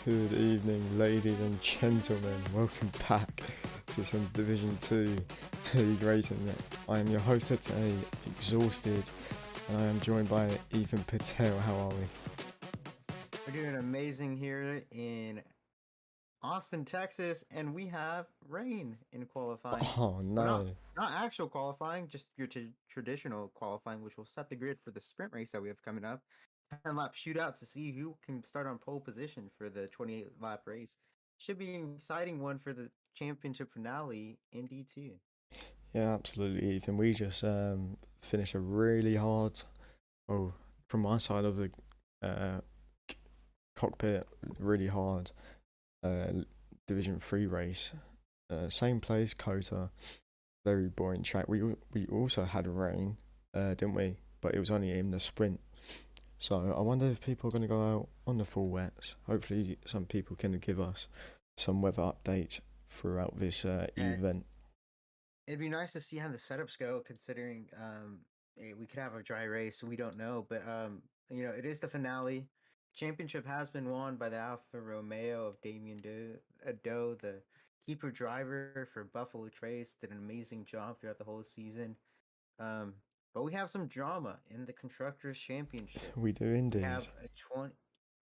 Good evening, ladies and gentlemen. Welcome back to some Division 2 League Racing. I am your host for today, Exhausted, and I am joined by Ethan Patel. How are we? We're doing amazing here in Austin, Texas, and we have rain in qualifying. Oh Well, no. not actual qualifying, just your traditional qualifying, which will set the grid for the sprint race that we have coming up. 10-lap shootout to see who can start on pole position for the 28-lap race. Should be an exciting one for the championship finale in D2. Yeah, absolutely, Ethan. We just finished a really hard, oh, from my side of the uh, cockpit, really hard uh, Division 3 race. Same place, Kota. Very boring track. We also had rain, didn't we? But it was only in the sprint. So I wonder if people are going to go out on the full wets. Hopefully, some people can give us some weather updates throughout this And event. it'd be nice to see how the setups go, considering we could have a dry race. We don't know, but it is the finale. Championship has been won by the Alfa Romeo of Damien Doe, the keeper driver for Buffalo Trace. Did an amazing job throughout the whole season. Um, but we have some drama in the constructors' championship. We do We have indeed. a 20,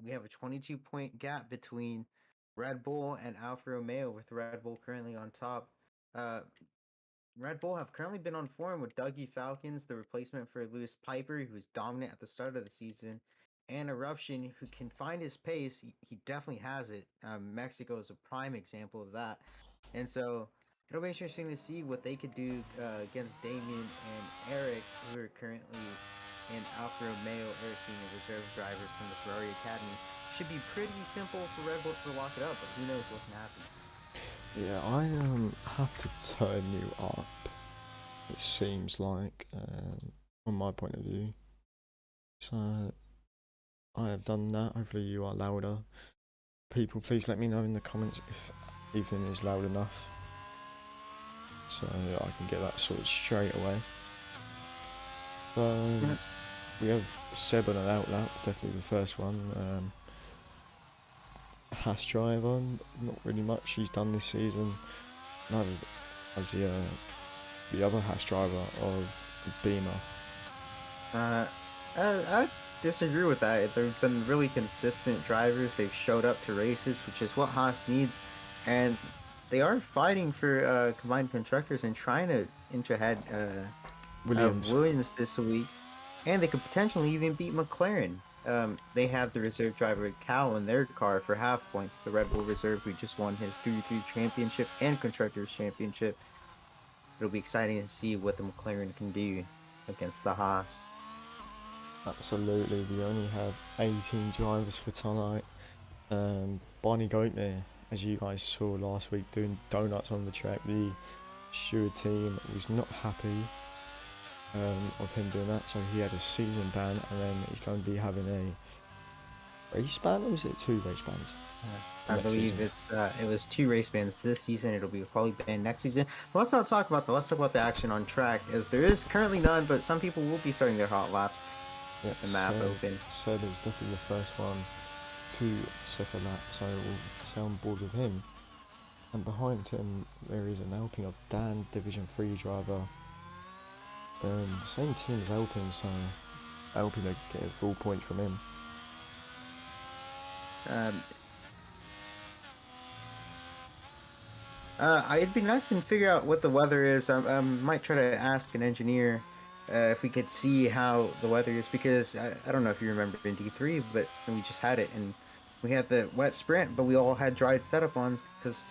we have a 22-point gap between Red Bull and Alfa Romeo, with Red Bull currently on top. Uh, Red Bull have currently been on form with Dougie Falcons, the replacement for Lewis Piper, who's dominant at the start of the season, and Eruption, who can find his pace. He definitely has it. Mexico is a prime example of that. And so it'll be interesting to see what they could do against Damien and Eric, who are currently in Alfa Romeo, Eric being a reserve driver from the Ferrari Academy. Should be pretty simple for Red Bull to lock it up, but who knows what can happen. Yeah, I have to turn you up. It seems like, on my point of view. So I have done that. Hopefully, you are louder. People, please let me know in the comments if Ethan is loud enough, so I can get that sorted straight away. So we have Seb on an outlap, definitely the first one. Haas driver, not really much he's done this season. Neither has the other Haas driver of Beamer. Uh, I disagree with that. They've been really consistent drivers. They've showed up to races, which is what Haas needs, and they are fighting for combined constructors and trying to inch ahead of Williams. Williams this week, and they could potentially even beat McLaren. They have the reserve driver Cal in their car for half points. The Red Bull reserve, who just won his 3-3 championship and constructors championship. It'll be exciting to see what the McLaren can do against the Haas. Absolutely, we only have 18 drivers for tonight. Barney Goatmere, as you guys saw last week, doing donuts on the track. The Stewart team was not happy of him doing that, so he had a season ban, and then he's going to be having a race ban, or is it 2 race bans? I believe it was 2 race bans this season. It'll be probably banned next season. But let's not talk about that. Let's talk about the action on track, as there is currently none, but some people will be starting their hot laps. Yeah, The map open. Seb is definitely the first one to set a lap, so we'll stay on board with him. And behind him, there is an Alpine of Dan, Division 3 driver. Same team as Alpine, so Alpine are getting full points from him. Um, it'd be nice to figure out what the weather is. I might try to ask an engineer if we could see how the weather is, because I don't know if you remember in D3, but we just had it, and we had the wet sprint, but we all had dried setup on because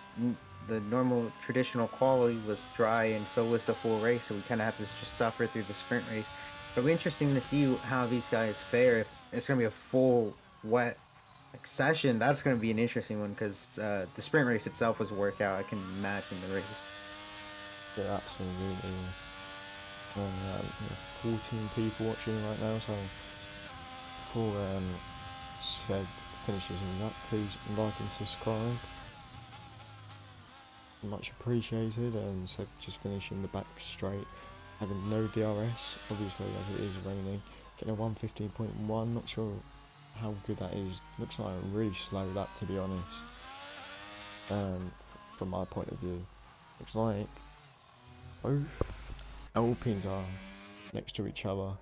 the normal traditional quality was dry, and so was the full race. So we kind of had to just suffer through the sprint race. It'll be interesting to see how these guys fare. If it's gonna be a full wet session, that's going to be an interesting one, because the sprint race itself was a workout. I can imagine the race. Yeah, absolutely. 14 people watching right now, so before Seb finishes in that, please like and subscribe. Much appreciated. And Seb just finishing the back straight, having no DRS, obviously, as it is raining, getting a 115.1, not sure how good that is. Looks like a really slow lap, to be honest. From my point of view, looks like both Alpines are next to each other.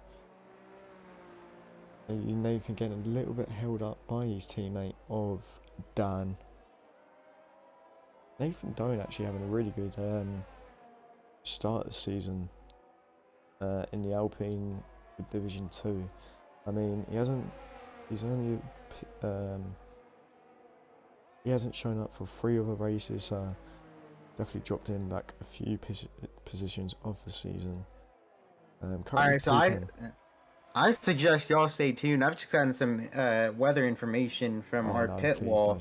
Nathan getting a little bit held up by his teammate of Dan. Nathan Doan actually having a really good start of the season in the Alpine for Division 2. I mean, he hasn't shown up for 3 other races, so definitely dropped in back a few positions of the season. Alright, so I suggest y'all stay tuned. I've just gotten some weather information from our pit wall,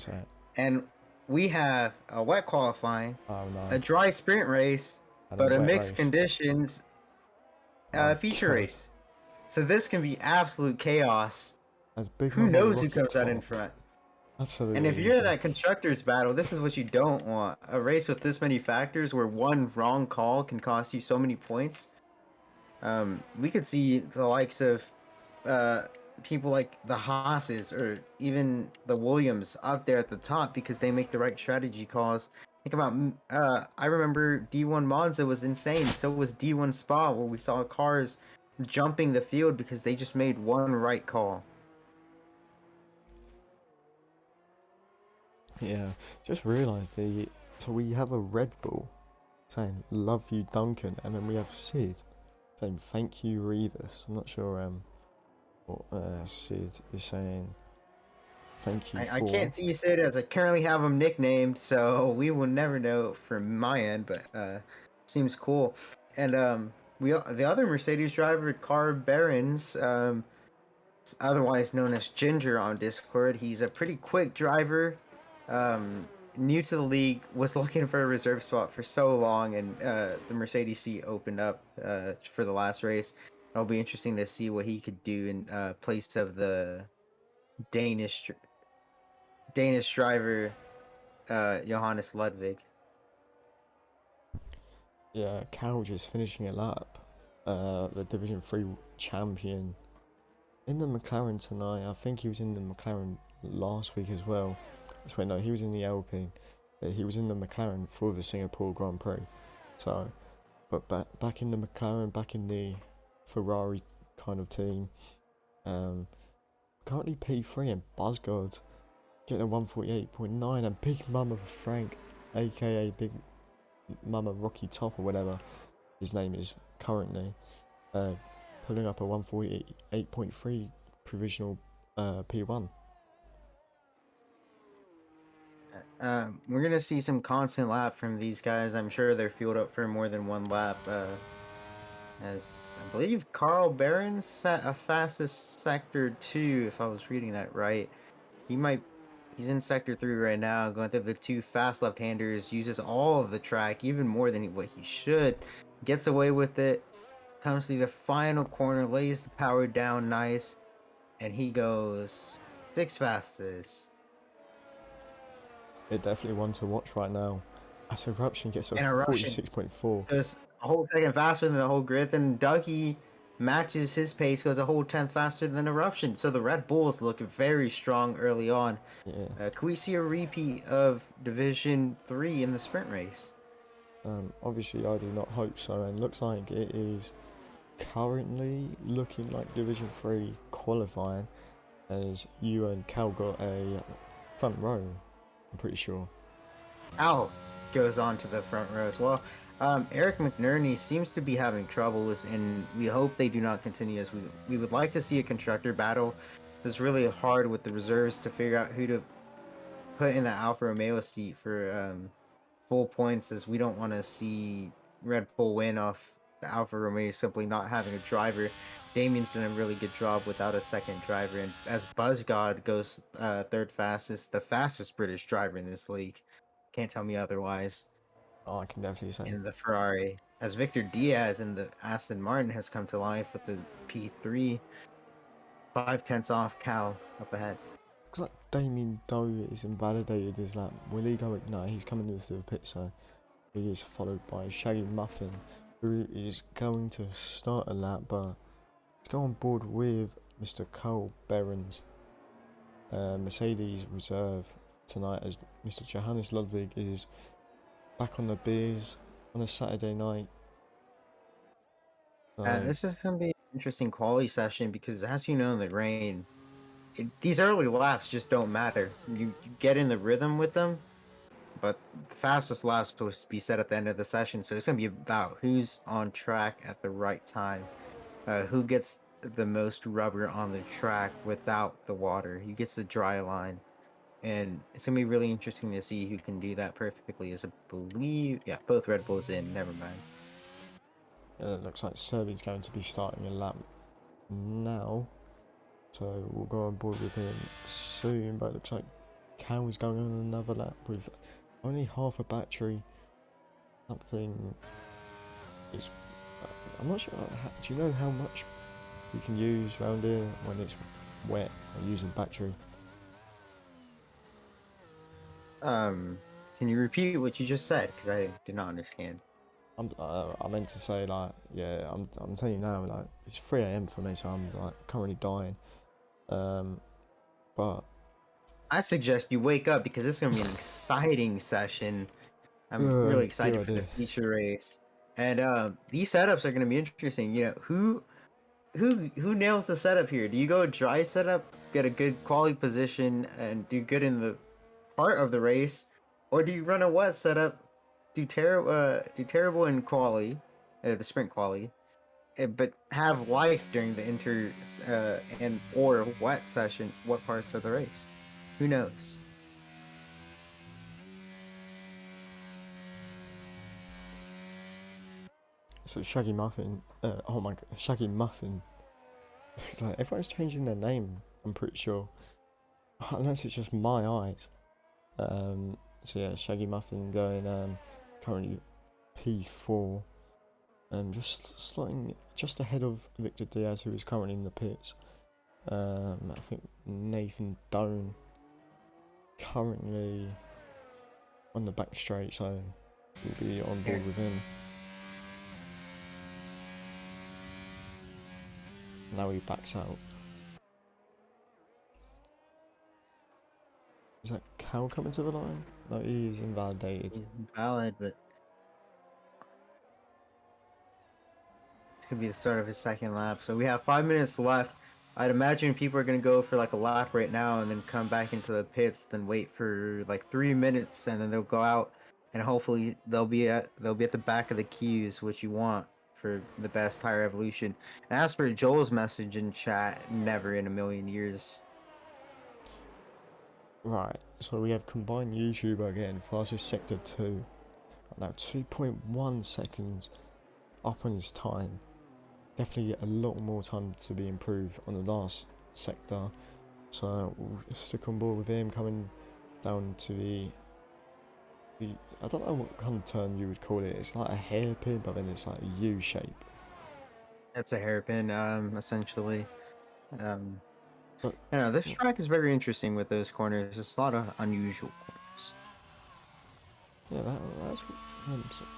and we have a wet qualifying, a dry sprint race, but a mixed conditions feature race. So this can be absolute chaos. Who knows who comes out in front? Absolutely. And if you're in that constructors battle, this is what you don't want. A race with this many factors where one wrong call can cost you so many points. We could see the likes of people like the Haas's or even the Williams up there at the top because they make the right strategy calls. Think about, I remember D1 Monza was insane. So was D1 Spa, where we saw cars jumping the field because they just made one right call. Yeah, just realised so we have a Red Bull saying "Love you, Duncan," and then we have Sid saying "Thank you, Revis." I'm not sure what Sid is saying. Thank you. I can't see Sid as I currently have him nicknamed, so we will never know from my end. But seems cool. And the other Mercedes driver, Carl Behrens, otherwise known as Ginger on Discord. He's a pretty quick driver. New to the league, was looking for a reserve spot for so long, and the Mercedes seat opened up for the last race. It'll be interesting to see what he could do in place of the Danish driver Johannes Ludwig. Yeah, Cal just finishing a lap. The Division 3 champion in the McLaren tonight. I think he was in the McLaren last week as well. No, he was in the Alpine. He was in the McLaren for the Singapore Grand Prix. So, but back in the McLaren, back in the Ferrari kind of team. Currently P3 and Buzzgod getting a 148.9, and Big Mama Frank, aka Big Mama Rocky Top or whatever his name is currently, pulling up a 148.3 provisional P1. We're gonna see some constant lap from these guys. I'm sure they're fueled up for more than one lap. As I believe Carl Behrens set a fastest sector 2, if I was reading that right. He's in sector 3 right now, going through the 2 fast left-handers, uses all of the track, even more than what he should. Gets away with it, comes to the final corner, lays the power down nice, and he goes 6th fastest. It definitely one to watch right now. As Eruption gets a 46.4. Goes a whole second faster than the whole grid. Then Dougie matches his pace, goes a whole 10th faster than Eruption. So the Red Bulls look very strong early on. Yeah. Can we see a repeat of Division 3 in the sprint race? Obviously, I do not hope so. And looks like it is currently looking like Division 3 qualifying, as you and Cal got a front row. I'm pretty sure. Al goes on to the front row as well. Eric McNerney seems to be having troubles, and we hope they do not continue, as we would like to see a constructor battle. It's really hard with the reserves to figure out who to put in the Alfa Romeo seat for full points, as we don't want to see Red Bull win off the Alfa Romeo simply not having a driver. Damien's done a really good job without a second driver, and as Buzzgod goes 3rd fastest, the fastest British driver in this league. Can't tell me otherwise. Oh, I can definitely say. In the Ferrari, as Victor Diaz in the Aston Martin has come to life with the P3, 5/10 off Cal up ahead. Looks like Damien Doe is invalidated his lap. Will he go? No, he's coming into the pit, so he is followed by Shaggy Muffin, who is going to start a lap, but go on board with Mr. Carl Behrens. Mercedes reserve tonight, as Mr. Johannes Ludwig is back on the beers on a Saturday night. This is going to be an interesting quality session because, as you know, in the rain, these early laps just don't matter. You get in the rhythm with them, but the fastest lap's supposed to be set at the end of the session, so it's going to be about who's on track at the right time, who gets the most rubber on the track without the water, who gets the dry line. And it's going to be really interesting to see who can do that perfectly, as I believe, yeah, both Red Bulls in, never mind. It looks like Serby's going to be starting a lap now, so we'll go on board with him soon. But it looks like Cal is going on another lap with only half a battery. Something is, I'm not sure. Do you know how much you can use around here when it's wet or using battery? Can you repeat what you just said? Because I did not understand. I meant to say, like, yeah, I'm telling you now, like, it's 3 a.m. for me, so I'm like currently dying. But I suggest you wake up because this is gonna be an exciting session. I'm really excited for the feature race, and these setups are gonna be interesting. You know, who nails the setup here? Do you go dry setup, get a good quality position, and do good in the part of the race, or do you run a wet setup, do terrible in quali, the sprint quali, but have life during the inter and or wet session, what parts of the race? Who knows? so Shaggy Muffin, oh my god, Shaggy Muffin. It's like everyone's changing their name. I'm pretty sure, unless it's just my eyes. So yeah, Shaggy Muffin going currently P4. Just slotting just ahead of Victor Diaz, who is currently in the pits. I think Nathan Doan currently on the back straight, so we'll be on board with him. Now he backs out. Is that Cal coming to the line? No, he is invalidated. He's invalid, but it's gonna be the start of his second lap. So we have 5 minutes left. I'd imagine people are gonna go for like a lap right now and then come back into the pits, then wait for like 3 minutes, and then they'll go out and hopefully they'll be at the back of the queues, which you want for the best tire evolution. And as for Joel's message in chat, never in a million years. Right, so we have combined YouTuber again, fastest sector 2. Now 2.1 seconds up on his time. Definitely a lot more time to be improved on the last sector. So we'll stick on board with him coming down to the I don't know what kind of turn you would call it. It's like a hairpin, but then it's like a U shape. That's a hairpin, essentially. But, this track is very interesting with those corners. There's a lot of unusual corners. Yeah,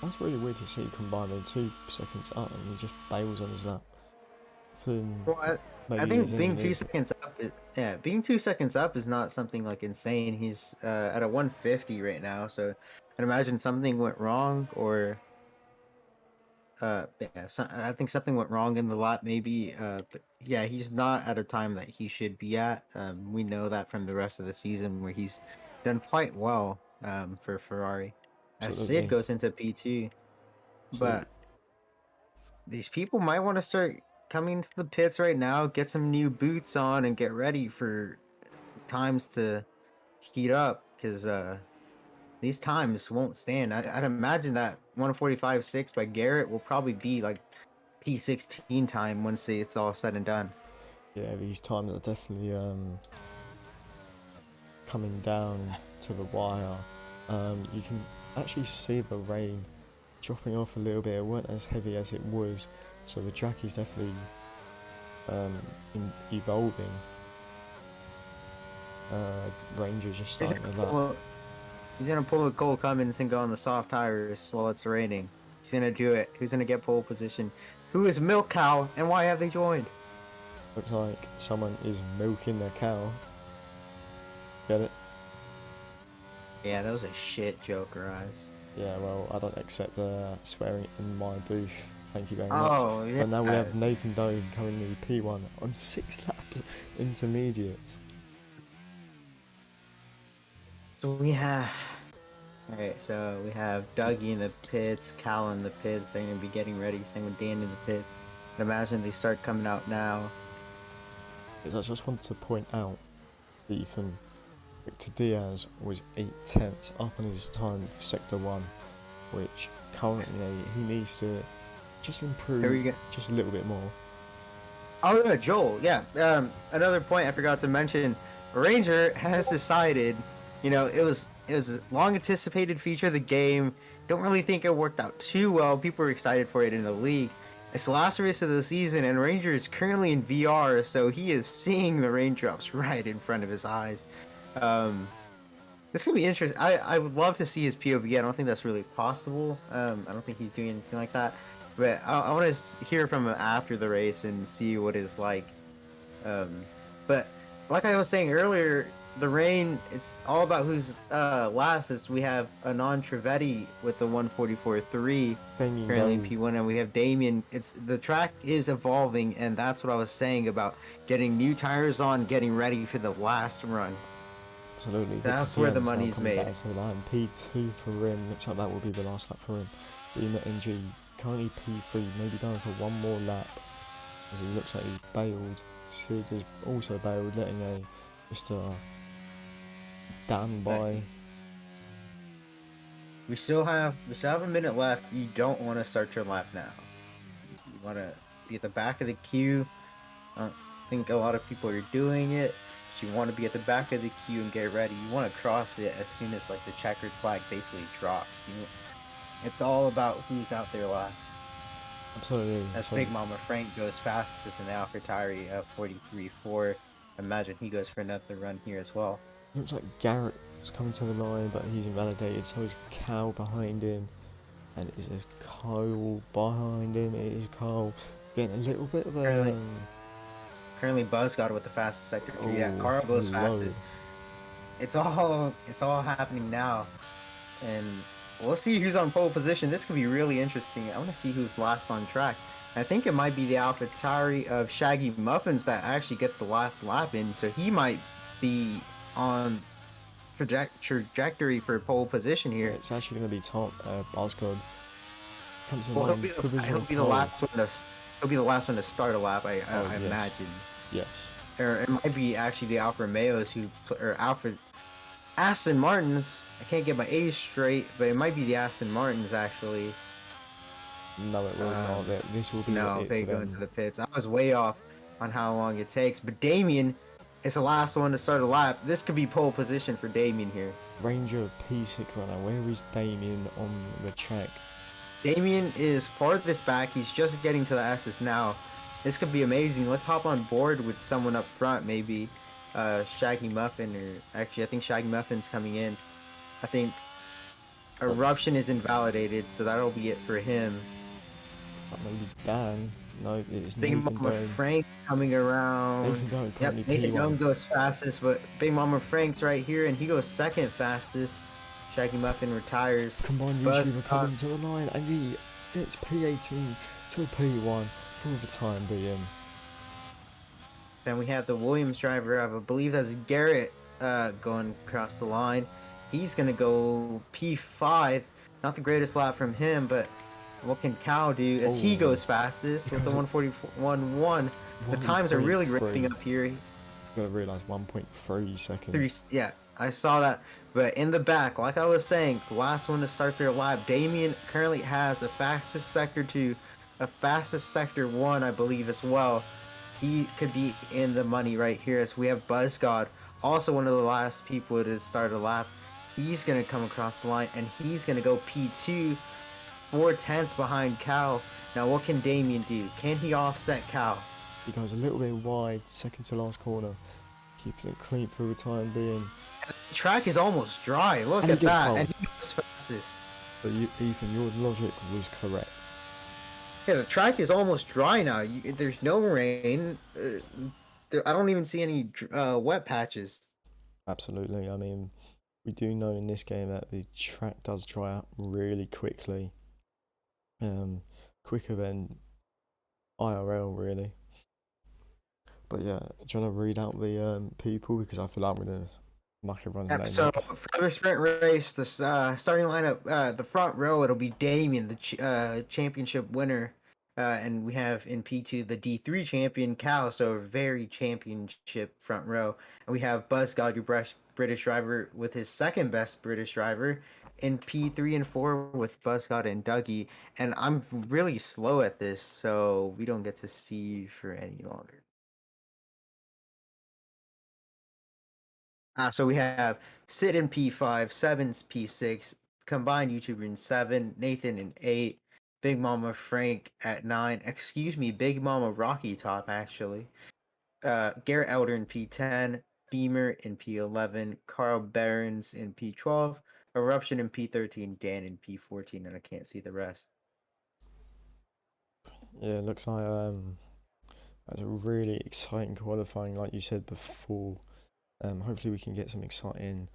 that's really weird to see combining 2 seconds up and he just bails on his lap. Well, I think being 2 seconds up, being 2 seconds up is not something like insane. He's at a 150 right now, so I can imagine something went wrong, or I think something went wrong in the lap, maybe. But yeah, he's not at a time that he should be at. We know that from the rest of the season, where he's done quite well for Ferrari. As Sid goes into P2, but these people might want to start coming to the pits right now, get some new boots on, and get ready for times to heat up, because these times won't stand. I'd imagine that 1:45.6 by Garrett will probably be like P16 time once it's all said and done. Yeah, these times are definitely coming down to the wire. You can actually see the rain dropping off a little bit. It weren't as heavy as it was, so the track is definitely evolving. Ranger's just starting to lap. He's gonna pull a Cole Cummins and go on the soft tires while it's raining. He's gonna do it. Who's gonna get pole position? Who is Milk Cow, and why have they joined? Looks like someone is milking their cow. Get it? Yeah, that was a shit Joker eyes. Yeah, well, I don't accept swearing in my booth. Thank you very much. Oh yeah. But now we have Nathan Doe currently P1 on 6 laps intermediates. So we have. Alright, so we have Dougie in the pits, Cal in the pits. They're gonna be getting ready. Same with Dan in the pits. And imagine they start coming out now. I just wanted to point out, Ethan, Victor Diaz was 8/10 up on his time for Sector 1, which currently he needs to just improve just a little bit more. Oh yeah, Joel. Yeah. Another point I forgot to mention. Ranger has decided. You know, it was a long anticipated feature of the game. Don't really think it worked out too well. People were excited for it in the league. It's the last race of the season, and Ranger is currently in VR, so he is seeing the raindrops right in front of his eyes. This could be interesting. I would love to see his POV. I don't think that's really possible. I don't think he's doing anything like that. But I want to hear from him after the race and see what it's like. But like I was saying earlier, the rain, it's all about who's last. As we have Anand Trivedi with the 144.3 currently in P1, and we have Damien. The track is evolving, and that's what I was saying about getting new tires on, getting ready for the last run. Absolutely. That's where the money's made. Down to the line. P2 for him. Looks like that will be the last lap for him. Being NG currently P3, maybe going for one more lap, as he looks like he's bailed. Sid has also bailed, letting a Mr. Dan by. We still have a minute left. You don't want to start your lap now. You want to be at the back of the queue. I don't think a lot of people are doing it. But you want to be at the back of the queue and get ready. You want to cross it as soon as like the checkered flag basically drops. It's all about who's out there last. Absolutely. As Big Mama Frank goes fastest in the AlphaTauri at 43.4. Imagine he goes for another run here as well. Looks like Garrett is coming to the line, but he's invalidated. So is Cal behind him, and it is Kyle behind him. It is Kyle getting a little bit of a. Currently, Buzzgod with the fastest sector. Yeah, Carl goes fastest. It's all happening now, and we'll see who's on pole position. This could be really interesting. I want to see who's last on track. I think it might be the AlphaTauri of Shaggy Muffins that actually gets the last lap in, so he might be on trajectory for pole position here. Yeah, it's actually going to be top Buzzgod. Well, he'll be the last one to. He'll be the last one to start a lap. I yes. imagine. Yes. Or it might be actually the Alfa Romeos Aston Martins. I can't get my A's straight, but it might be the Aston Martins actually. No, it will not. This will be they go into the pits. I was way off on how long it takes, but Damien is the last one to start a lap. This could be pole position for Damien here. Ranger P6 runner. Where is Damien on the track? Damien is farthest back. He's just getting to the S's now. This could be amazing. Let's hop on board with someone up front, maybe Shaggy Muffin, or actually I think Shaggy Muffin's coming in. I think Eruption is invalidated, so that'll be it for him. Maybe Dan. No, it's Big Nathan Mama Doe. Frank coming around. Nathan Doe, Nathan Doe goes fastest, but Big Mama Frank's right here, and he goes second fastest. Shaggy Muffin retires. Combined YouTuber coming to the line, and he gets P18 to a P1 for the time being. Then we have the Williams driver, I believe that's Garrett, going across the line. He's going to go P5. Not the greatest lap from him, but what can Cal do as he goes fastest with the 141.1. The times are really ramping up here. You gotta realize 1.3 seconds. Yeah, I saw that. But in the back, like I was saying, the last one to start their lap, Damien currently has a fastest sector 2, a fastest sector 1, I believe, as well. He could be in the money right here, as we have Buzzgod, also one of the last people to start a lap. He's going to come across the line, and he's going to go P2, 4/10 behind Cal. Now, what can Damien do? Can he offset Cal? He goes a little bit wide, second to last corner. Keeps it clean for the time being. The track is almost dry. Look at that. Cold. And he goes fastest. But Ethan, your logic was correct. Yeah, the track is almost dry now. There's no rain. I don't even see any wet patches. absolutely. I mean, we do know in this game that the track does dry up really quickly, um, quicker than IRL really. But yeah, do you want to read out the people because I feel like I'm gonna muck everyone's Yep. name So up. for the sprint race, the starting lineup, the front row, it'll be Damien, the championship winner, and we have in P2 the D3 champion Cal, so a very championship front row, and we have Buzzgod, your British driver, with his second best British driver in P3 and 4 with Buzzgod and Dougie, and I'm really slow at this, so we don't get to see for any longer. So we have Sid in P5, Sevens P6, combined YouTuber in 7, Nathan in 8, Big Mama Frank at 9, excuse me, Big Mama Rocky Top actually, Garrett Elder in P10, Beamer in P11, Carl Barons in P12, Eruption in P13, Dan in P14, and I can't see the rest. Yeah, it looks like that's a really exciting qualifying, like you said before. Hopefully we can get some exciting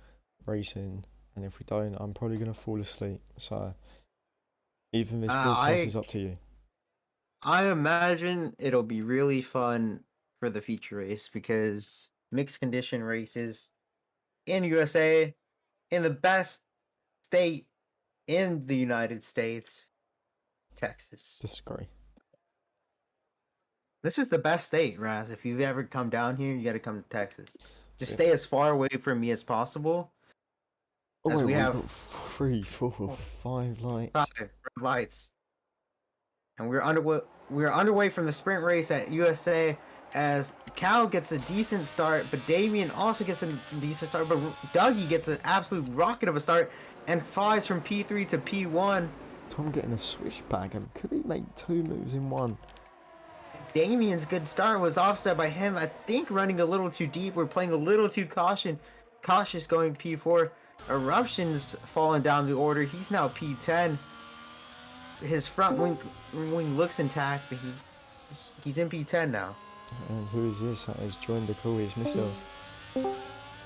racing, and if we don't, I'm probably gonna fall asleep. So even this broadcast I is up to you. I imagine it'll be really fun for the feature race because mixed condition races in USA, in the best state in the United States, Texas. Disagree. This is the best state, Raz. If you've ever come down here, you got to come to Texas. Just Yeah. stay as far away from me as possible, Oh as wait, we we have got 3, 4, 5 lights. 5 red lights, and we're underway from the sprint race at USA. As Cal gets a decent start, but Damien also gets a decent start, but Dougie gets an absolute rocket of a start and flies from P3 to P1. Tom getting a switchback, and could he make 2 moves in one? Damien's good start was offset by him, I think, running a little too deep. We're playing a little too cautious going P4. Eruption's falling down the order. He's now P10. His front wing looks intact, but he's in P10 now. And who is this that has joined the call? It's Mr.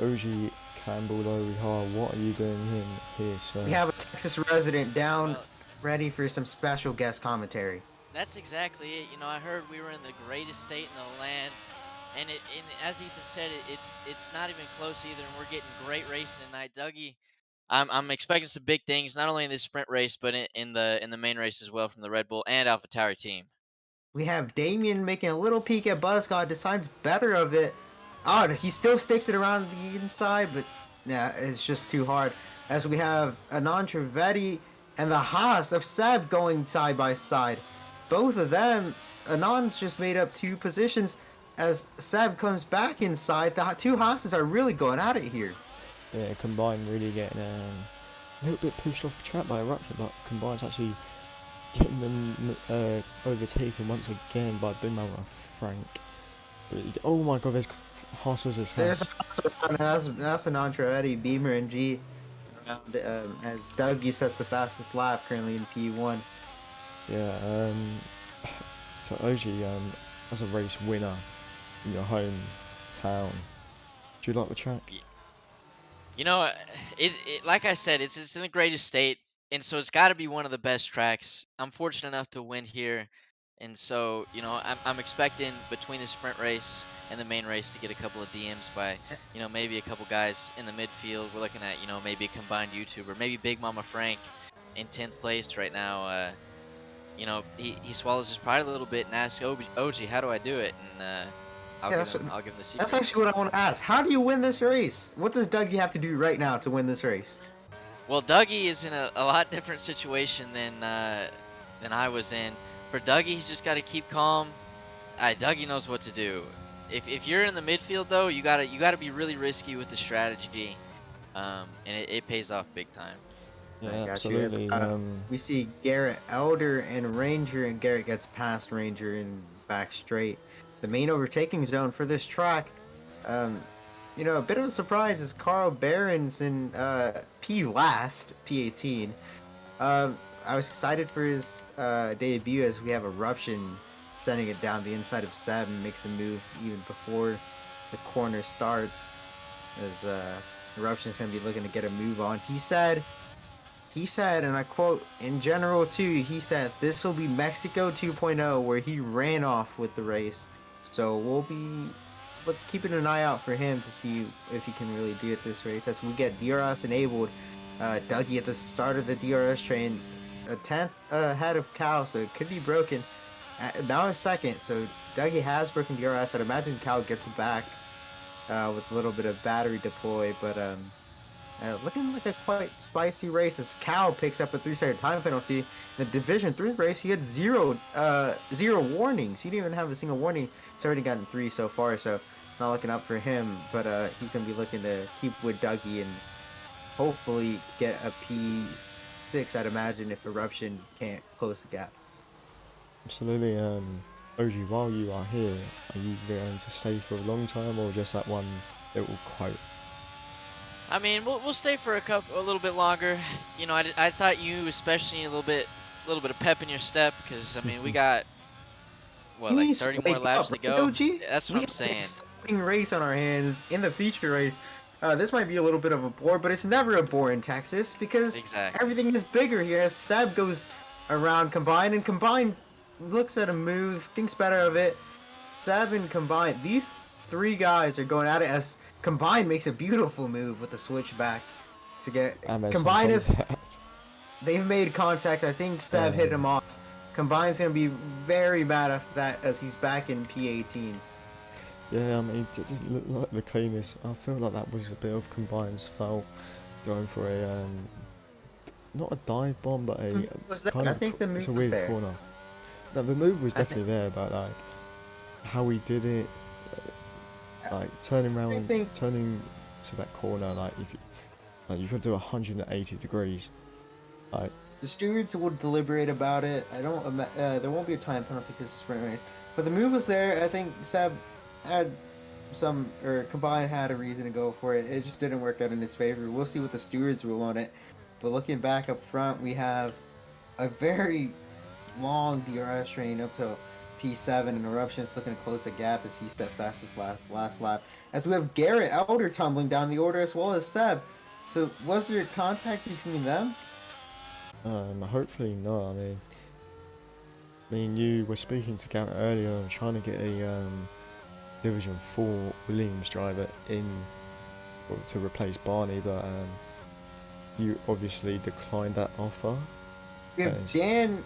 Oji Campbell Lowry. What are you doing here, sir? We have a Texas resident down, ready for some special guest commentary. That's exactly it. You know, I heard we were in the greatest state in the land, and as Ethan said, it's not even close either. And we're getting great racing tonight, Dougie. I'm expecting some big things, not only in this sprint race, but in the main race as well from the Red Bull and AlphaTauri team. We have Damien making a little peek at Buzzgod, decides better of it. Oh, he still sticks it around the inside, but yeah, it's just too hard. As we have Anand Trivedi and the Haas of Seb going side by side. Both of them, Anand's just made up 2 positions. As Seb comes back inside, the 2 Haas's are really going at it here. Yeah, Combine really getting a little bit pushed off the track by Eruption, but Combine's actually getting them overtaken once again by Big Mama Frank. Oh my god, there's Haas's as There's house. that's Anand Trivedi, Beamer, and G. As Dougie sets the fastest lap currently in P1. Yeah, so Oji, as a race winner in your hometown, do you like the track? You know, like I said, it's in the greatest state, and so it's got to be one of the best tracks. I'm fortunate enough to win here, and so you know, I'm expecting between the sprint race and the main race to get a couple of DMs by, you know, maybe a couple guys in the midfield. We're looking at, you know, maybe a combined YouTuber, maybe Big Mama Frank in 10th place right now. You know, he swallows his pride a little bit and asks OG, how do I do it? And I'll give him the secret. That's actually what I want to ask. How do you win this race? What does Dougie have to do right now to win this race? Well, Dougie is in a lot different situation than I was in. For Dougie, he's just got to keep calm. Dougie knows what to do. If you're in the midfield though, you gotta be really risky with the strategy, and it pays off big time. Yeah, absolutely. We see Garrett Elder and Ranger, and Garrett gets past Ranger and back straight. The main overtaking zone for this track, you know, a bit of a surprise is Carl Barons in P18. I was excited for his debut as we have Eruption sending it down the inside of Seb and makes a move even before the corner starts. as Eruption's gonna be looking to get a move on. He said, and I quote, in general too, he said this will be Mexico 2.0, where he ran off with the race. So we'll be keeping an eye out for him to see if he can really do it this race. As we get DRS enabled, Dougie at the start of the DRS train, a 10th ahead of Cal, so it could be broken. Now a second, so Dougie has broken DRS. I'd imagine Cal gets it back with a little bit of battery deploy, but looking like a quite spicy race as Cal picks up a 3-second time penalty. In the Division 3 race, he had zero warnings. He didn't even have a single warning. He's already gotten 3 so far, so not looking up for him, but he's going to be looking to keep with Dougie and hopefully get a P6, I'd imagine, if Eruption can't close the gap. Absolutely. OG, while you are here, are you going to stay for a long time or just that one little quote? I mean, we'll stay for a little bit longer. You know, I thought you especially need a little bit of pep in your step, because I mean we got what, like 30 more laps to go. That's what I'm saying. We have an exciting race on our hands in the feature race. This might be a little bit of a bore, but it's never a bore in Texas because everything is bigger here. As Seb goes around Combine, and Combine looks at a move, thinks better of it. Seb and Combine, these 3 guys are going at it as Combine makes a beautiful move with the switchback to get Combine is. They've made contact. I think Seb hit him off. Combine's gonna be very mad after that as he's back in P18. Yeah, I mean, it didn't look like the cleanest. I feel like that was a bit of Combine's fault, going for a not a dive bomb, but a kind I of. think the move it's a was weird there. corner. No, the move was definitely there, but like how he did it, like turning to that corner, like if you could do 180 degrees, like. The stewards will deliberate about it. I don't. There won't be a time penalty because it's a sprint race. But the move was there. I think Seb had Combine had a reason to go for it. It just didn't work out in his favor. We'll see what the stewards rule on it. But looking back up front, we have a very long DRS train up to P7, and Eruption's looking to close the gap as he set fastest last lap. As we have Garrett Elder tumbling down the order as well as Seb. So was there contact between them? Hopefully not. I mean, you were speaking to Garrett earlier and trying to get a Division 4 Williams driver in to replace Barney, but you obviously declined that offer. We have Dan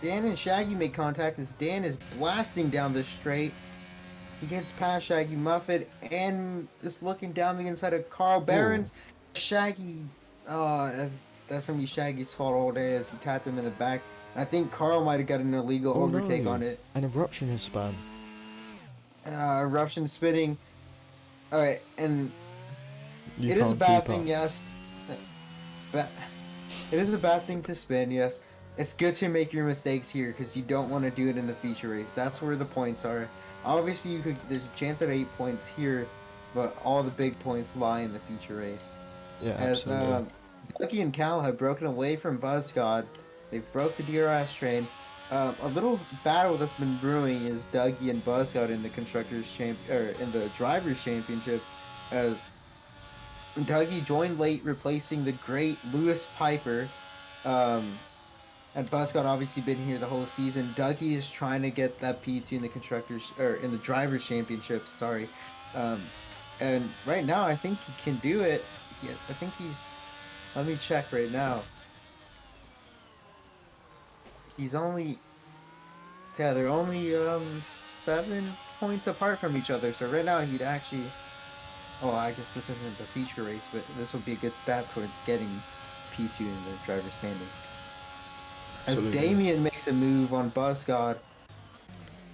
and Shaggy make contact as Dan is blasting down the straight. He gets past Shaggy Muffet and is looking down the inside of Carl Behrens. Shaggy, that's gonna be Shaggy's fault all day as he tapped him in the back. I think Carl might have got an illegal overtake on it. An Eruption has spun. Eruption spinning. Alright, and it is a bad thing, yes. It is a bad thing to spin, yes. It's good to make your mistakes here because you don't want to do it in the feature race. That's where the points are. Obviously, there's a chance at 8 points here, but all the big points lie in the feature race. Yeah, absolutely. Dougie and Cal have broken away from Buzzcod. They've broke the DRS train. A little battle that's been brewing is Dougie and Buzzcod in the in the drivers' championship, as Dougie joined late, replacing the great Lewis Piper. And Buzzcod obviously been here the whole season. Dougie is trying to get that P2 in the in the drivers' championship. Sorry, and right now I think he can do it. I think he's. Let me check right now. He's only. Yeah, they're only 7 points apart from each other. So right now he'd actually. Oh, I guess this isn't the feature race, but this would be a good step towards getting P2 in the driver's standing. As Damien makes a move on Buzzcod.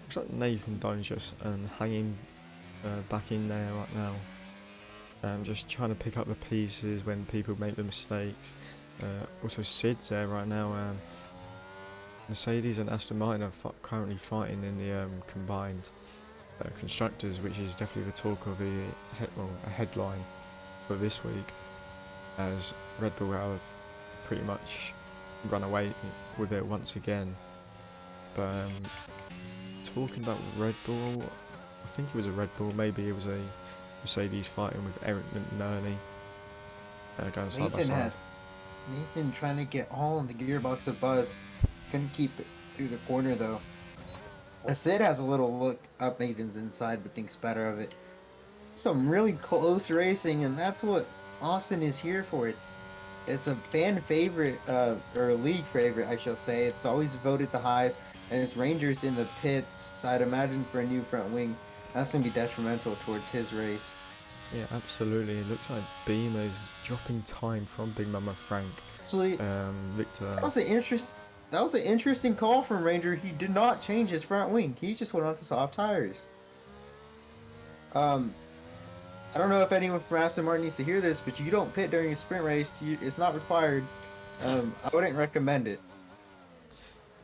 Looks like Nathan Done's just hanging back in there right now. Just trying to pick up the pieces when people make the mistakes. Also Sid's there right now. Mercedes and Aston Martin are currently fighting in the combined constructors, which is definitely the talk of a headline for this week, as Red Bull have pretty much run away with it once again. But talking about Red Bull, I think it was a Red Bull, maybe it was a Mercedes fighting with Eric McNerney going side by Nathan side. had Nathan trying to get all in the gearbox of Buzz. Couldn't keep it through the corner though. Sid has a little look up Nathan's inside, but thinks better of it. Some really close racing, and that's what Austin is here for. It's a fan favorite, or a league favorite, I shall say. It's always voted the highest, and it's Rangers in the pits. I'd imagine for a new front wing, that's going to be detrimental towards his race. Yeah, absolutely. It looks like Beamer is dropping time from Big Mama Frank. Actually, Victor. that was an interesting call from Ranger. He did not change his front wing. He just went on to soft tires. I don't know if anyone from Aston Martin needs to hear this, but you don't pit during a sprint race. It's not required. I wouldn't recommend it.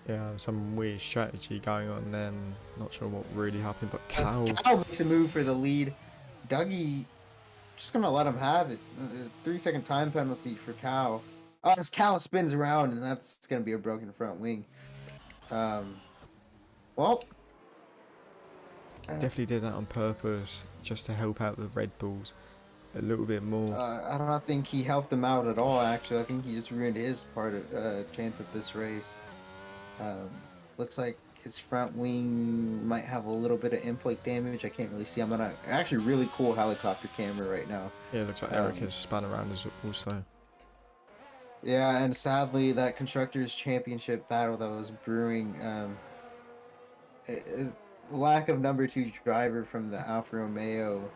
Yeah, some weird strategy going on then. Not sure what really happened, but Cal. Cal makes a move for the lead. Dougie just gonna let him have it. 3-second time penalty for Cal. As Cal spins around, and that's gonna be a broken front wing. Well, Definitely did that on purpose, just to help out the Red Bulls a little bit more. I don't think he helped them out at all. Actually, I think he just ruined his chance at this race. Looks like his front wing might have a little bit of in-plate damage. I can't really see. I'm on an actually really cool helicopter camera right now. Yeah, it looks like Eric has spun around as also. Yeah, and sadly, that Constructors' Championship battle that was brewing, lack of number 2 driver from the Alfa Romeo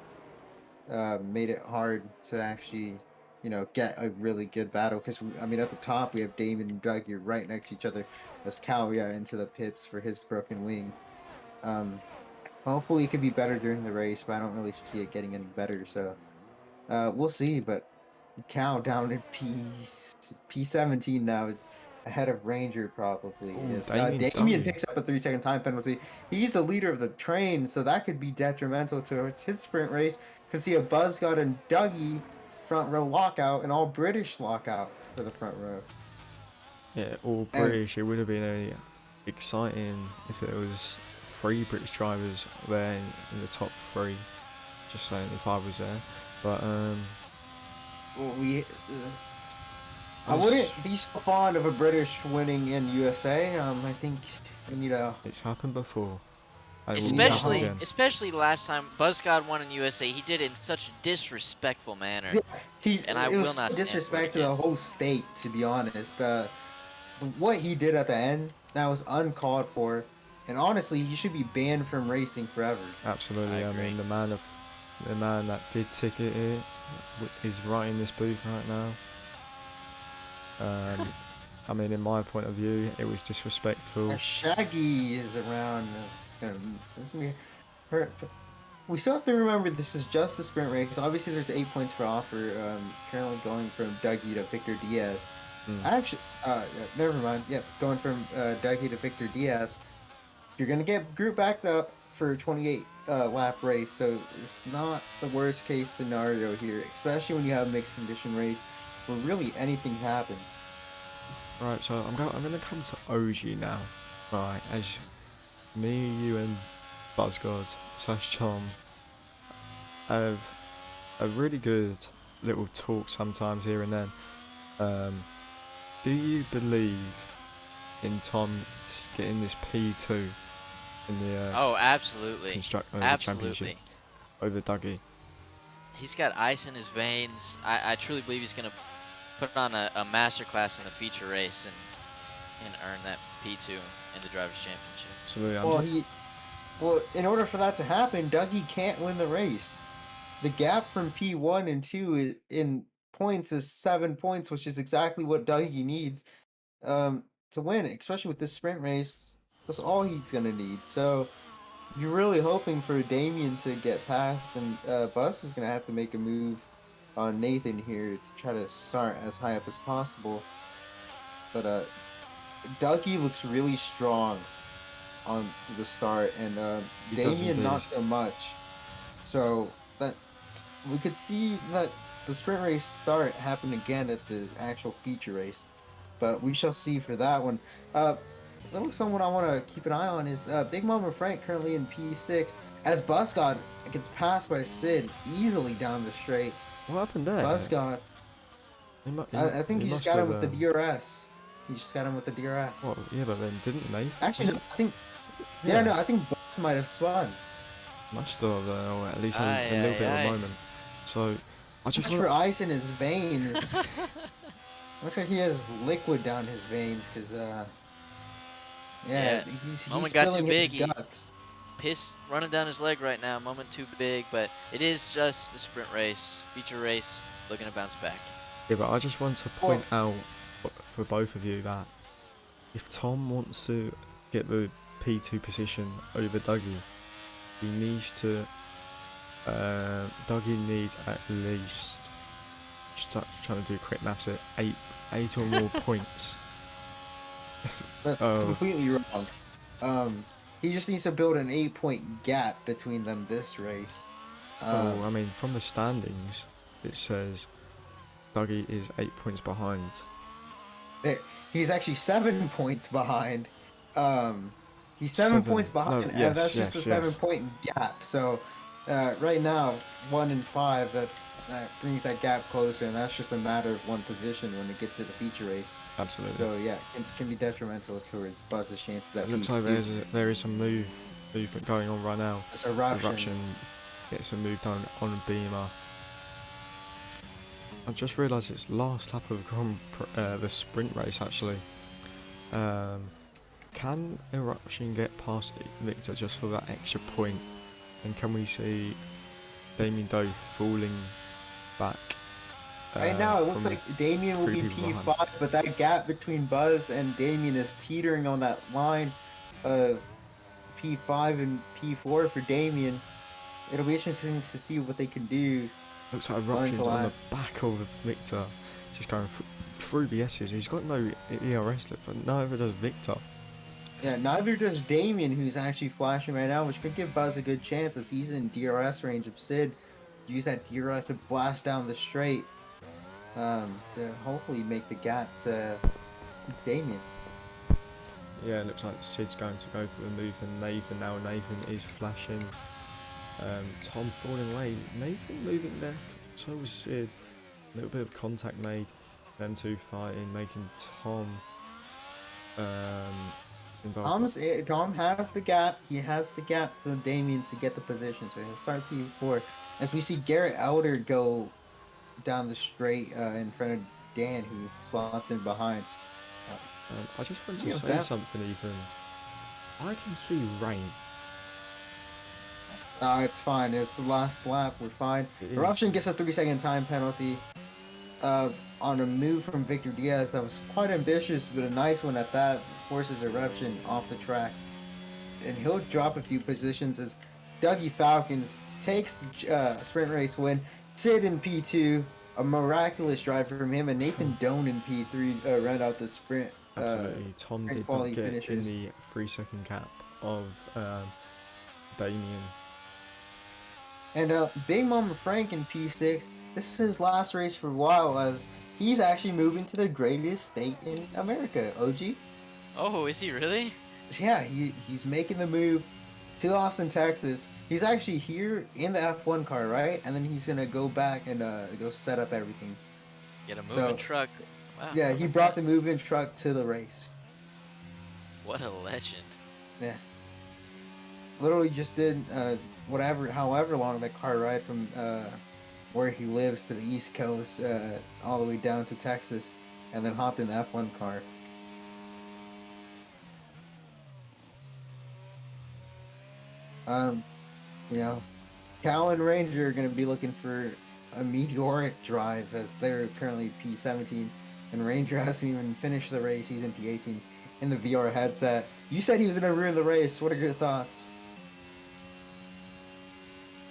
made it hard to actually, get a really good battle. Because, I mean, at the top, we have Damon and Dougie right next to each other as Cal into the pits for his broken wing. Hopefully, it could be better during the race, but I don't really see it getting any better. So, we'll see, but Cal down in P17 now, ahead of Ranger probably. Ooh, Yes. Damien picks up a 3-second time penalty. He's the leader of the train, so that could be detrimental towards his sprint race. Could see a Buzzcott and Dougie front row lockout, and all British lockout for the front row. Yeah, all British. It would have been exciting if it was 3 British drivers there in the top 3. Just saying, if I was there, but Well, I wouldn't be so fond of a British winning in USA. I think it's happened before. And it will Especially, happen again. especially last time Buzzcott won in USA, he did it in such a disrespectful manner. Yeah, And I it will was not stand for it disrespect to again. the whole state, to be honest. What he did at the end, that was uncalled for, and honestly, he should be banned from racing forever. Absolutely. I agree. mean, the man that did ticket it is right in this booth right now. I mean, in my point of view, it was disrespectful. If Shaggy is around, it's gonna be hurt. But we still have to remember this is just a sprint race. Obviously, there's 8 points for offer. Currently going from Dougie to Victor Diaz. Actually, never mind. Yep, going from Dougie to Victor Diaz. You're gonna get group backed up for a 28 lap race, so it's not the worst case scenario here, especially when you have a mixed condition race where really anything can happen. Right, so I'm gonna come to OG now. Right, as me, you, and Buzzgods / Chom have a really good little talk sometimes here and then. Do you believe in Tom getting this P2 in the Oh, absolutely. championship Absolutely. over Dougie? He's got ice in his veins. I truly believe he's going to put on a masterclass in the feature race and earn that P2 in the Drivers' Championship. Absolutely. Well, in order for that to happen, Dougie can't win the race. The gap from P1 and 2 in points is 7 points, which is exactly what Dougie needs to win, especially with this sprint race. That's all he's going to need. So you're really hoping for Damien to get past, and Bus is going to have to make a move on Nathan here to try to start as high up as possible. But Dougie looks really strong on the start, and He does Damien not indeed. so much. So that we could see that the sprint race start happen again at the actual feature race, but we shall see for that one. little someone I want to keep an eye on is Big Mama Frank, currently in P6. As Buscott gets passed by Sid easily down the straight. What happened there? Buscott, I think he he just must got him have. with the DRS. He just got him with the DRS. Well, yeah, but then didn't Nathan? Actually, was no, it? I think. Yeah, no, I think Bus might have spun. Must have, or at least had Aye, a little aye, bit of a aye. moment. So, I just Much want for ice in his veins. Looks like he has liquid down his veins, cause Yeah, he's moment got too spilling big. his He guts. piss running down his leg right now. Moment too big, but it is just the sprint race, feature race, looking to bounce back. Yeah, but I just want to point out for both of you that if Tom wants to get the P2 position over Dougie, he needs to. Dougie needs at least. Start trying to do quick maths here. Eight or more points. That's completely wrong. He just needs to build an 8-point gap between them this race. Well, I mean, from the standings, it says Dougie is 8 points behind. He's actually 7 points behind. He's seven points behind, No, and yes, that's just a yes. 7-point gap. So right now, 1 and 5, that brings that gap closer, and that's just a matter of one position when it gets to the feature race. Absolutely. So yeah, it can be detrimental towards Buzz's chances at It looks P2. like there is some movement going on right now. It's eruption. Gets a move done on Beamer. I just realised it's last lap of the sprint race actually. Can Eruption get past Victor just for that extra point? And can we see Damien Doe falling back? Right now, it looks like Damien will be P5, but that gap between Buzz and Damien is teetering on that line of P5 and P4 for Damien. It'll be interesting to see what they can do. Looks like Eruption's on the back of Victor, just going through the S's. He's got no ERS left, but neither does Victor. Yeah, neither does Damien, who's actually flashing right now, which could give Buzz a good chance as he's in DRS range of Sid. Use that DRS to blast down the straight to hopefully make the gap to Damien. Yeah, it looks like Sid's going to go for the move for Nathan now. Nathan is flashing. Tom falling away. Nathan moving left. So was Sid. A little bit of contact made. Them two fighting, making Tom involved. Tom has the gap. He has the gap to Damien to get the position. So he'll start P4. As we see Garrett Elder go down the straight in front of Dan, who slots in behind. I just want to say something, Ethan. I can see rain. It's fine. It's the last lap. We're fine. Eruption gets a 3-second time penalty on a move from Victor Diaz that was quite ambitious, but a nice one at that. Forces Eruption off the track. And he'll drop a few positions as Dougie Falcons takes the sprint race win. Sid in P2, a miraculous drive from him, and Nathan Doan in P3 round out the sprint. Absolutely. Tom did not get in the 3-second gap of Damien. And Big Mama Frank in P6, this is his last race for a while as he's actually moving to the greatest state in America, OG. Oh, is he really? Yeah, he's making the move to Austin, Texas. He's actually here in the F1 car, right? And then he's going to go back and go set up everything. Get a moving truck. Wow. Yeah, he brought the moving truck to the race. What a legend. Yeah. Literally just did however long that car ride from where he lives to the East Coast, all the way down to Texas, and then hopped in the F1 car. Cal and Ranger are going to be looking for a meteoric drive as they're currently P17, and Ranger hasn't even finished the race. He's in P18 in the VR headset. You said he was going to ruin the race. What are your thoughts?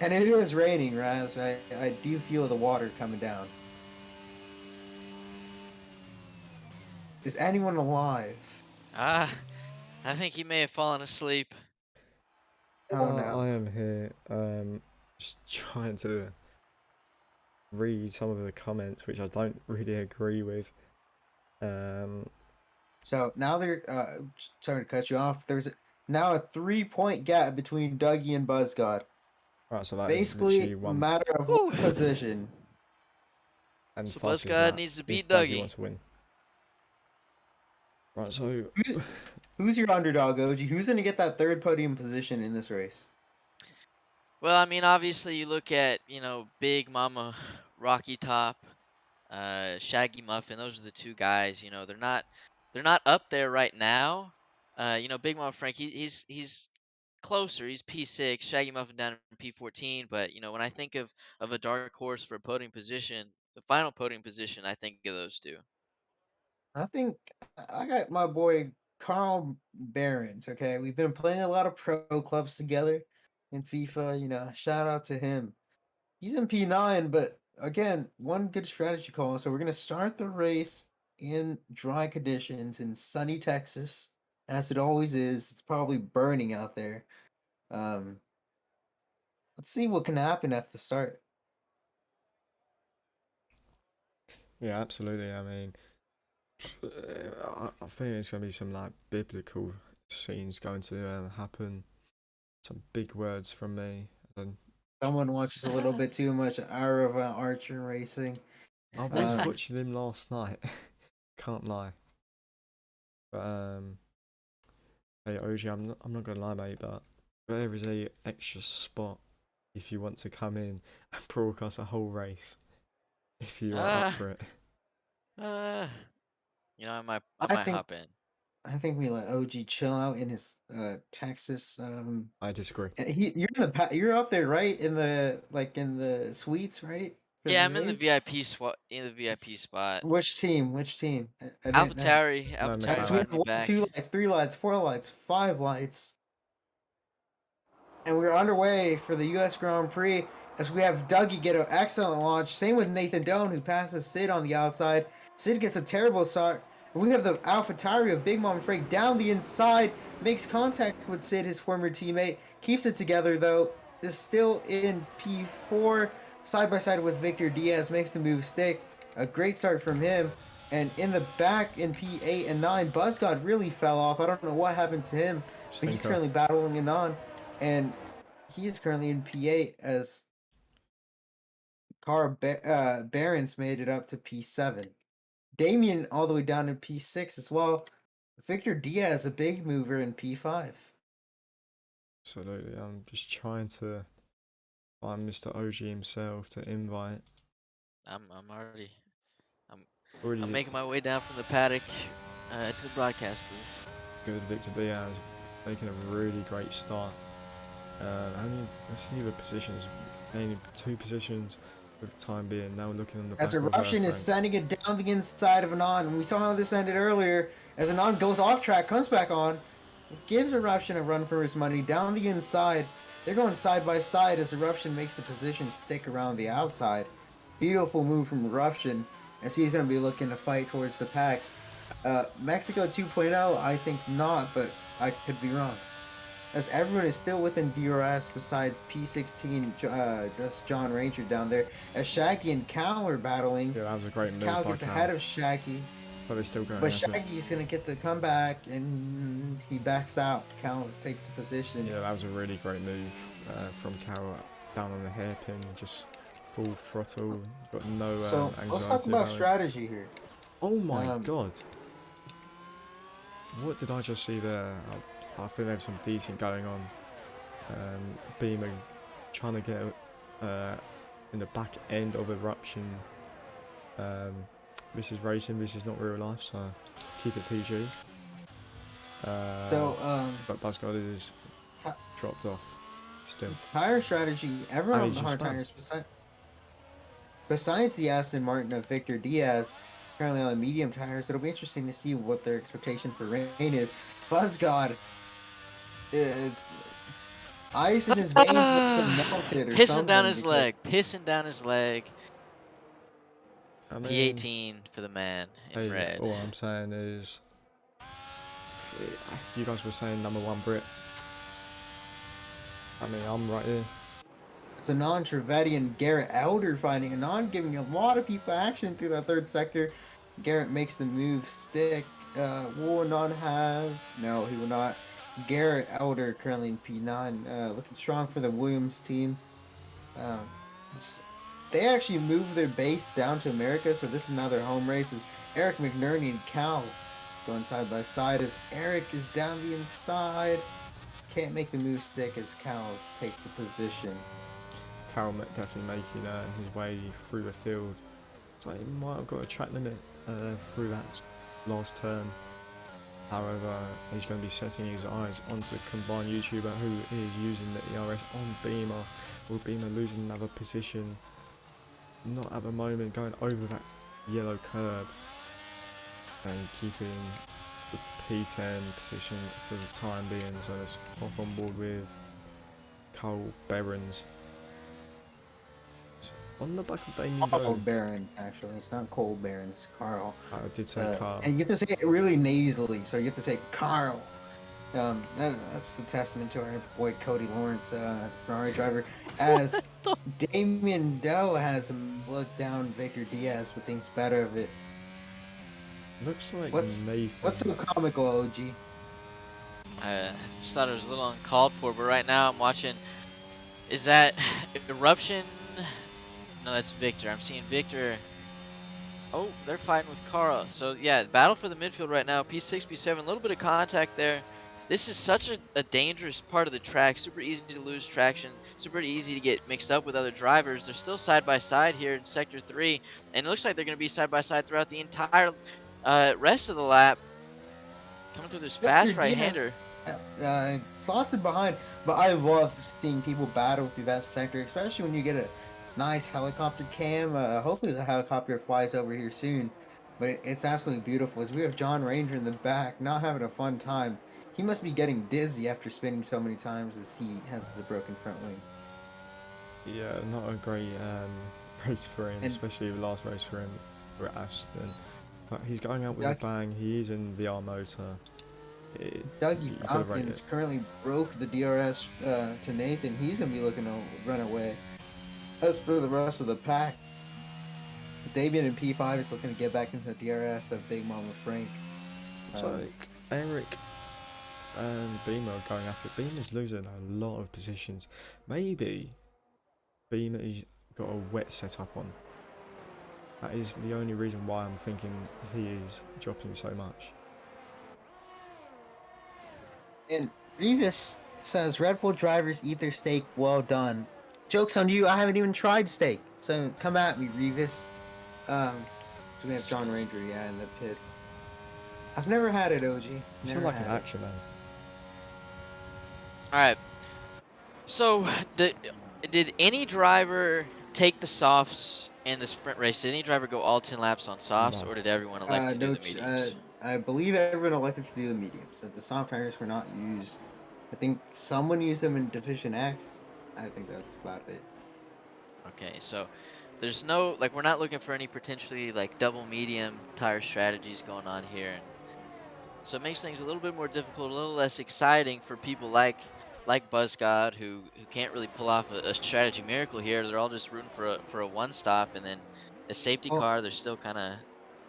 And it is raining, Raz. I do feel the water coming down. Is anyone alive? I think he may have fallen asleep. Oh no. I am here, just trying to read some of the comments which I don't really agree with. So now sorry to cut you off. There's now a 3-point gap between Dougie and Buzzgod. Right, so that is Basically, literally one. matter of Whew. one position. And So fast as Buzzgod that, needs to if beat Dougie Dougie. wants to win. Right, so Who's your underdog, OG? Who's gonna get that third podium position in this race? Well, I mean, obviously you look at, Big Mama, Rocky Top, Shaggy Muffin. Those are the two guys. They're not up there right now. Big Mama Frank, he's closer. He's P6. Shaggy Muffin down in P14. But when I think of a dark horse for a podium position, the final podium position, I think of those two. I think I got my boy Carl Behrens. Okay, we've been playing a lot of pro clubs together in FIFA. Shout out to him. He's in P9, but again, one good strategy call. So we're gonna start the race in dry conditions in sunny Texas, as it always is. It's probably burning out there. Um, let's see what can happen at the start. yeah, absolutely. I mean, I think it's gonna be some like biblical scenes going to happen. Some big words from me. And Someone watches a little bit too much Arava Archer Racing. I was Um, watching him last night. Can't lie. But hey OG, I'm not gonna lie, mate. But there is a extra spot if you want to come in and broadcast a whole race. If you are up Uh, for it. uh, I might I think hop in. I think we let OG chill out in his Texas. I disagree. You're up there, right? In the suites, right? For Yeah, the I'm in the race. VIP spot. Which team? Which team? I didn't know. AlphaTauri No, AlphaTauri So we McLaren. have invited me 1, back. 2 lights, 3 lights, 4 lights, 5 lights, and we're underway for the U.S. Grand Prix as we have Dougie get an excellent launch. Same with Nathan Doan, who passes Sid on the outside. Sid gets a terrible start. And we have the AlphaTauri of Big Mom Frank down the inside, makes contact with Sid, his former teammate, keeps it together though, is still in P4, side by side with Victor Diaz, makes the move stick. A great start from him. And in the back in P8 and 9, Buzzgod really fell off. I don't know what happened to him, but he's Stinker. currently battling Anon. And he is currently in P8 as Behrens made it up to P7. Damien all the way down in P6 as well. Victor Diaz, a big mover in P5. Absolutely. I'm just trying to find Mr. OG himself to invite. I'm already. Already I'm making my way down from the paddock to the broadcast booth. good Victor Diaz making a really great start. Only let's see the positions. Only 2 positions with the time being. Now looking on the As back of Eruption is Frank. sending it down the inside of Anon. And we saw how this ended earlier. As Anon goes off track, comes back on, gives Eruption a run for his money down the inside. They're going side by side as Eruption makes the position stick around the outside. Beautiful move from Eruption as he's going to be looking to fight towards the pack. Mexico 2.0, I think not, but I could be wrong. As everyone is still within DRS besides P16, that's John Ranger down there. As Shaggy and Cal are battling. Yeah, that was a great move Cal by gets Cal. ahead of Shaggy. But they're still going. But Shaggy's going to get the comeback and he backs out. Cal takes the position. Yeah, that was a really great move from Cal down on the hairpin, just full throttle, got no So anxiety let's talk about it. strategy here. Oh my Um, god. What did I just see there? I think there's some decent going on. Beamer trying to get in the back end of Eruption. This is racing, this is not real life, so keep it PG. But Buzzgod is dropped off still. Tire strategy, everyone on he's the just hard spun. tires, besides the Aston Martin of Victor Diaz, currently on the medium tires, it'll be interesting to see what their expectation for rain is. Buzzgod, ice in his veins must have melted or Pissing something. down his because- leg. Pissing down his leg. I mean, P18 for the man in hey, red. all I'm saying is, you guys were saying #1 Brit. I mean, I'm right here. It's Anon Trivedi and Garrett Elder fighting. Anon giving a lot of people action through that third sector. Garrett makes the move stick will not have. No, he will not. Garrett Elder currently in P9, looking strong for the Williams team. Um, this- they actually moved their base down to America, so this is now their home race. Is Eric McNerney and Cal going side by side as Eric is down the inside. Can't make the move stick as Cal takes the position. Carroll definitely making his way through the field. So he might have got a track limit through that last turn. However, he's going to be setting his eyes onto the combined YouTuber who is using the ERS on Beamer. Will Beamer losing another position? Not at the moment, going over that yellow curb and keeping the P10 position for the time being. So let's hop on board with Carl Behrens. On the back of Damien Carl Doe. Behrens, actually. It's not Cole Behrens, it's Carl. I did say Carl. And you have to say it really nasally, so you have to say Carl. That's a testament to our boy Cody Lawrence, Ferrari driver. As Damien Doe has him look down Victor Diaz, but thinks better of it. Looks like What's Nathan. so comical, OG? I just thought it was a little uncalled for, but right now I'm watching. Is that Eruption? No, that's Victor. I'm seeing Victor. Oh, they're fighting with Kara. So yeah, battle for the midfield right now. P6, P7, a little bit of contact there. This is such a dangerous part of the track. Super easy to lose traction. Super easy to get mixed up with other drivers. They're still side by side here in Sector 3. And it looks like they're going to be side by side throughout the entire rest of the lap. Coming through this fast right-hander. Slots are behind, but I love seeing people battle through that sector, especially when you get a nice helicopter cam. Hopefully the helicopter flies over here soon, but it's absolutely beautiful. As we have John Ranger in the back, not having a fun time. He must be getting dizzy after spinning so many times as he has a broken front wing. Yeah, not a great race for him, And- especially the last race for him at Aston. But he's going out with a bang. He is in VR motor. Dougie you gotta rate Falcons it. currently broke the DRS to Nathan. He's going to be looking to run away. As for the rest of the pack, Damien in P5 is looking to get back into the DRS of Big Mama Frank. It's like Eric and Beamer are going at it. Beamer's losing a lot of positions. Maybe Beamer's got a wet setup on. That is the only reason why I'm thinking he is dropping so much. And Revis says, Red Bull drivers eat their steak well done. Joke's on you, I haven't even tried steak. So come at me, Revis. So we have John Ranger, in the pits. I've never had it, OG. You Never sound like an had it. action man. Alright. So, did any driver take the softs in the sprint race? Did any driver go all 10 laps on softs, No. or did everyone elect to do No, the mediums? I believe everyone elected to do the mediums. The soft tires were not used. I think someone used them in Division X. I think that's about it. Okay, so there's no, like, we're not looking for any potentially, like, double medium tire strategies going on here. So it makes things a little bit more difficult, a little less exciting for people like BuzzGod, who can't really pull off a strategy miracle here. They're all just rooting for a one stop, and then a safety Well- car. They're still kind of.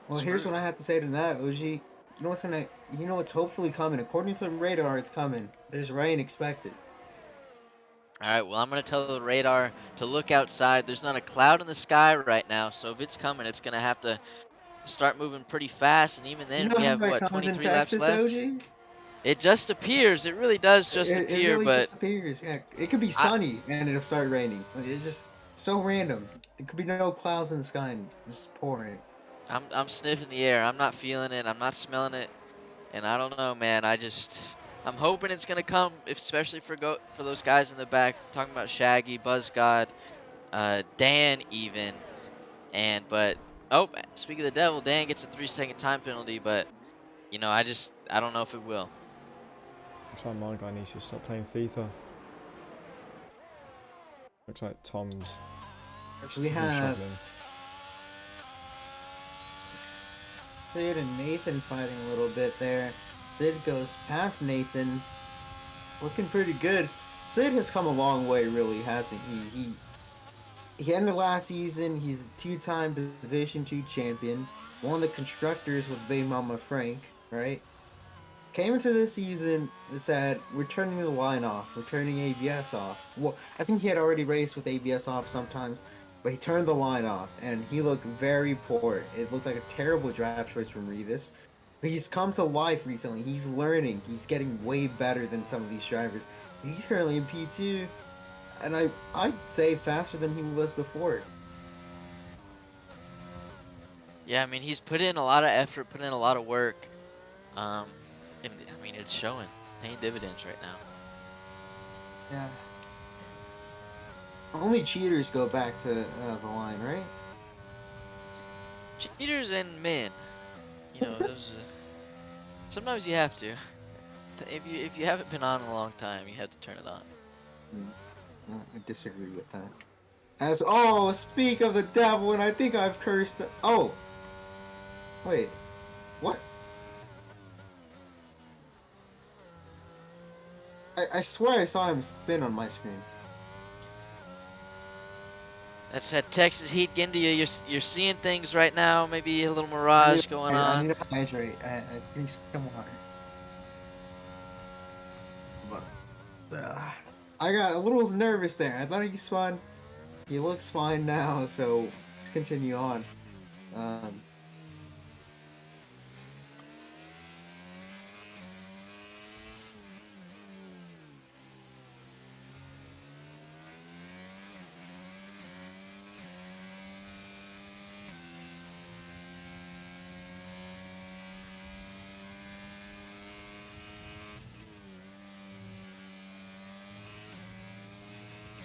Well, here's what I have to say to that, OG. You know what's hopefully coming. According to the radar, it's coming. There's rain expected. All right, well, I'm going to tell the radar to look outside. There's not a cloud in the sky right now, so if it's coming, it's going to have to start moving pretty fast, and even then, You know we have, how it what, comes in 23 laps Texas, left? OG? It just appears. It really does just It appear, really but just appears. Yeah, it could be sunny and it'll start raining. It's just so random. It could be no clouds in the sky and just pouring. I'm sniffing the air. I'm not feeling it. I'm not smelling it. And I don't know, man. I'm hoping it's gonna come, especially for those guys in the back. Talking about Shaggy, BuzzGod, Dan even, but oh, speaking of the devil, Dan gets a 3-second time penalty. But I don't know if it will. Looks like my guy needs to stop playing FIFA. Looks like Tom's We still have struggling. Sid and Nathan fighting a little bit there. Sid goes past Nathan, looking pretty good. Sid has come a long way, really, hasn't he? He ended last season. He's a two-time Division 2 champion. Won the constructors with Big Mama Frank. right? Came into this season and said, we're turning the line off. We're turning ABS off. Well, I think he had already raced with ABS off sometimes, but he turned the line off, and he looked very poor. It looked like a terrible draft choice from Revis. But he's come to life recently. He's learning. He's getting way better than some of these drivers. He's currently in P2, and I'd say faster than he was before. Yeah, I mean, he's put in a lot of effort, put in a lot of work. And I mean, it's showing, paying dividends right now. Yeah. Only cheaters go back to the line, right? Cheaters and men, you know, those. Sometimes you have to. If you haven't been on in a long time, you have to turn it on. I disagree with that. As speak of the devil, and I think I've cursed. Oh, wait, what? I swear I saw him spin on my screen. That's that Texas heat getting to you. You're seeing things right now. Maybe a little mirage going I on. need to hydrate. I think some water. But I got a little nervous there. I thought he spun. He looks fine now, so let's continue on.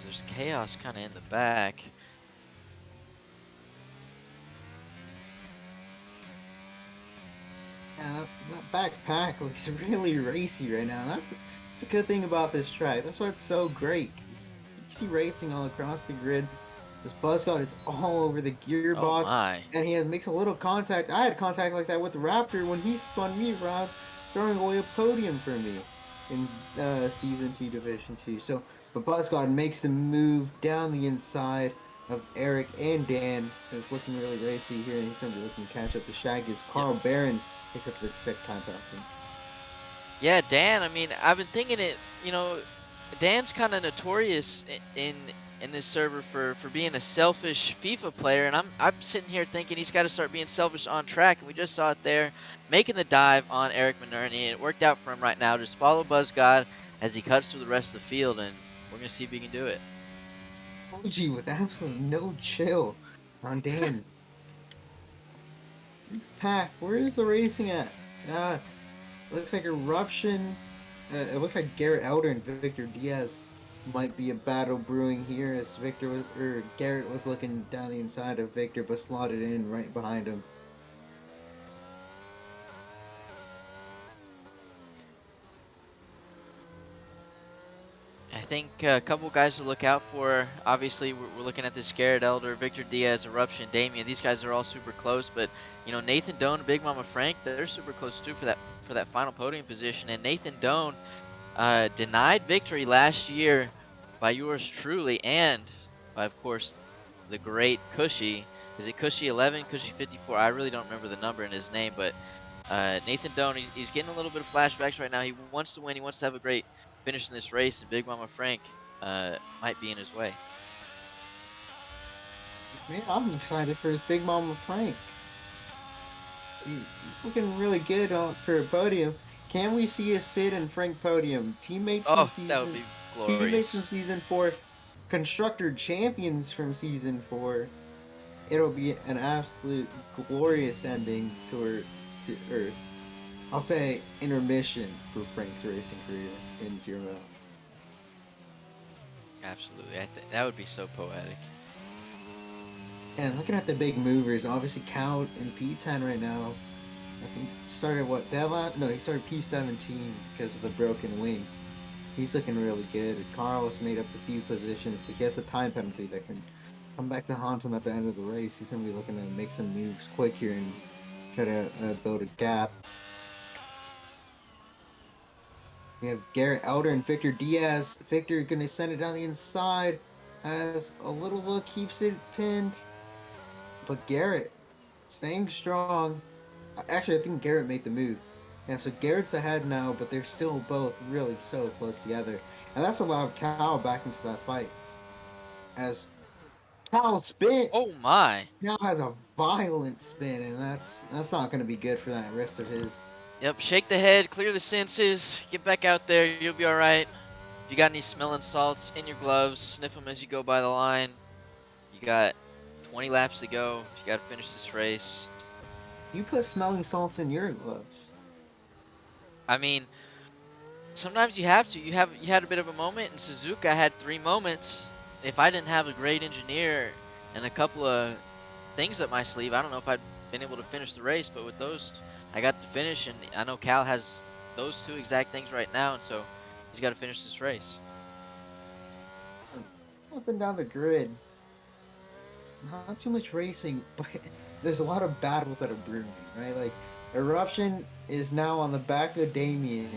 There's chaos kind of in the back. Yeah, that backpack looks really racy right now. That's a good thing about this track. That's why it's so great. 'Cause you see racing all across the grid. This Buzzcocks is all over the Oh gearbox, my. and he makes a little contact. I had contact like that with the Raptor when he spun me around, throwing away a podium for me in Season 2 Division 2. So, but Buzzcocks makes the move down the inside of Eric and Dan. Is looking really racy here, and he's going to be looking to catch up to Shaggy as Carl Behrens picks up the second time passing. Yeah, Dan. I mean, I've been thinking it. You know, Dan's kind of notorious in this server for being a selfish FIFA player, and I'm sitting here thinking he's got to start being selfish on track, and we just saw it there, making the dive on Eric McNerney, and it worked out for him right now. Just follow BuzzGod as he cuts through the rest of the field, and we're gonna see if he can do it. OG with absolutely no chill on Dan. Pack, where is the racing at? Looks like Eruption. It looks like Garrett Elder and Victor Diaz might be a battle brewing here as Garrett was looking down the inside of Victor but slotted in right behind him. I think a couple guys to look out for. Obviously, we're looking at this Garrett Elder, Victor Diaz, Eruption, Damien. These guys are all super close, but you know Nathan Doan and Big Mama Frank, they're super close too for that final podium position. And Nathan Doan denied victory last year by yours truly, and by of course the great Cushy. Is it Cushy 11, Cushy 54? I really don't remember the number in his name, but Nathan Doan, he's getting a little bit of flashbacks right now. He wants to win. He wants to have a great finish in this race, and Big Mama Frank might be in his way. Man, I'm excited for his Big Mama Frank. He's looking really good for a podium. Can we see a Sid and Frank podium? Teammates from that would be glorious. Teammates from season 4, constructor champions from season 4. It'll be an absolute glorious ending to Earth. I'll say intermission for Frank's racing career in Zero L. Absolutely, that would be so poetic. And looking at the big movers, obviously Cal in P10 right now. I think started he started P17 because of the broken wing. He's looking really good. Carlos made up a few positions, but he has a time penalty that can come back to haunt him at the end of the race. He's going to be looking to make some moves quick here and try to build a gap. We have Garrett Elder and Victor Diaz. Victor going to send it down the inside. Has a little look, keeps it pinned. But Garrett staying strong. Actually, I think Garrett made the move. And so Garrett's ahead now, but they're still both really so close together. And that's allowed Cal back into that fight. As Cal spin, Oh my. Cal has a violent spin, and that's not going to be good for that wrist of his. Yep, shake the head, clear the senses, get back out there, you'll be alright. If you got any smelling salts in your gloves, sniff them as you go by the line. You got 20 laps to go. You got to finish this race. You put smelling salts in your gloves. I mean, sometimes you have to. You had a bit of a moment in Suzuka. I had 3 moments. If I didn't have a great engineer and a couple of things up my sleeve, I don't know if I'd been able to finish the race. But with those, I got to finish, and I know Cal has those 2 exact things right now, and so he's got to finish this race. Up and down the grid. Not too much racing, but there's a lot of battles that are brewing, right? Like, Eruption is now on the back of Damien.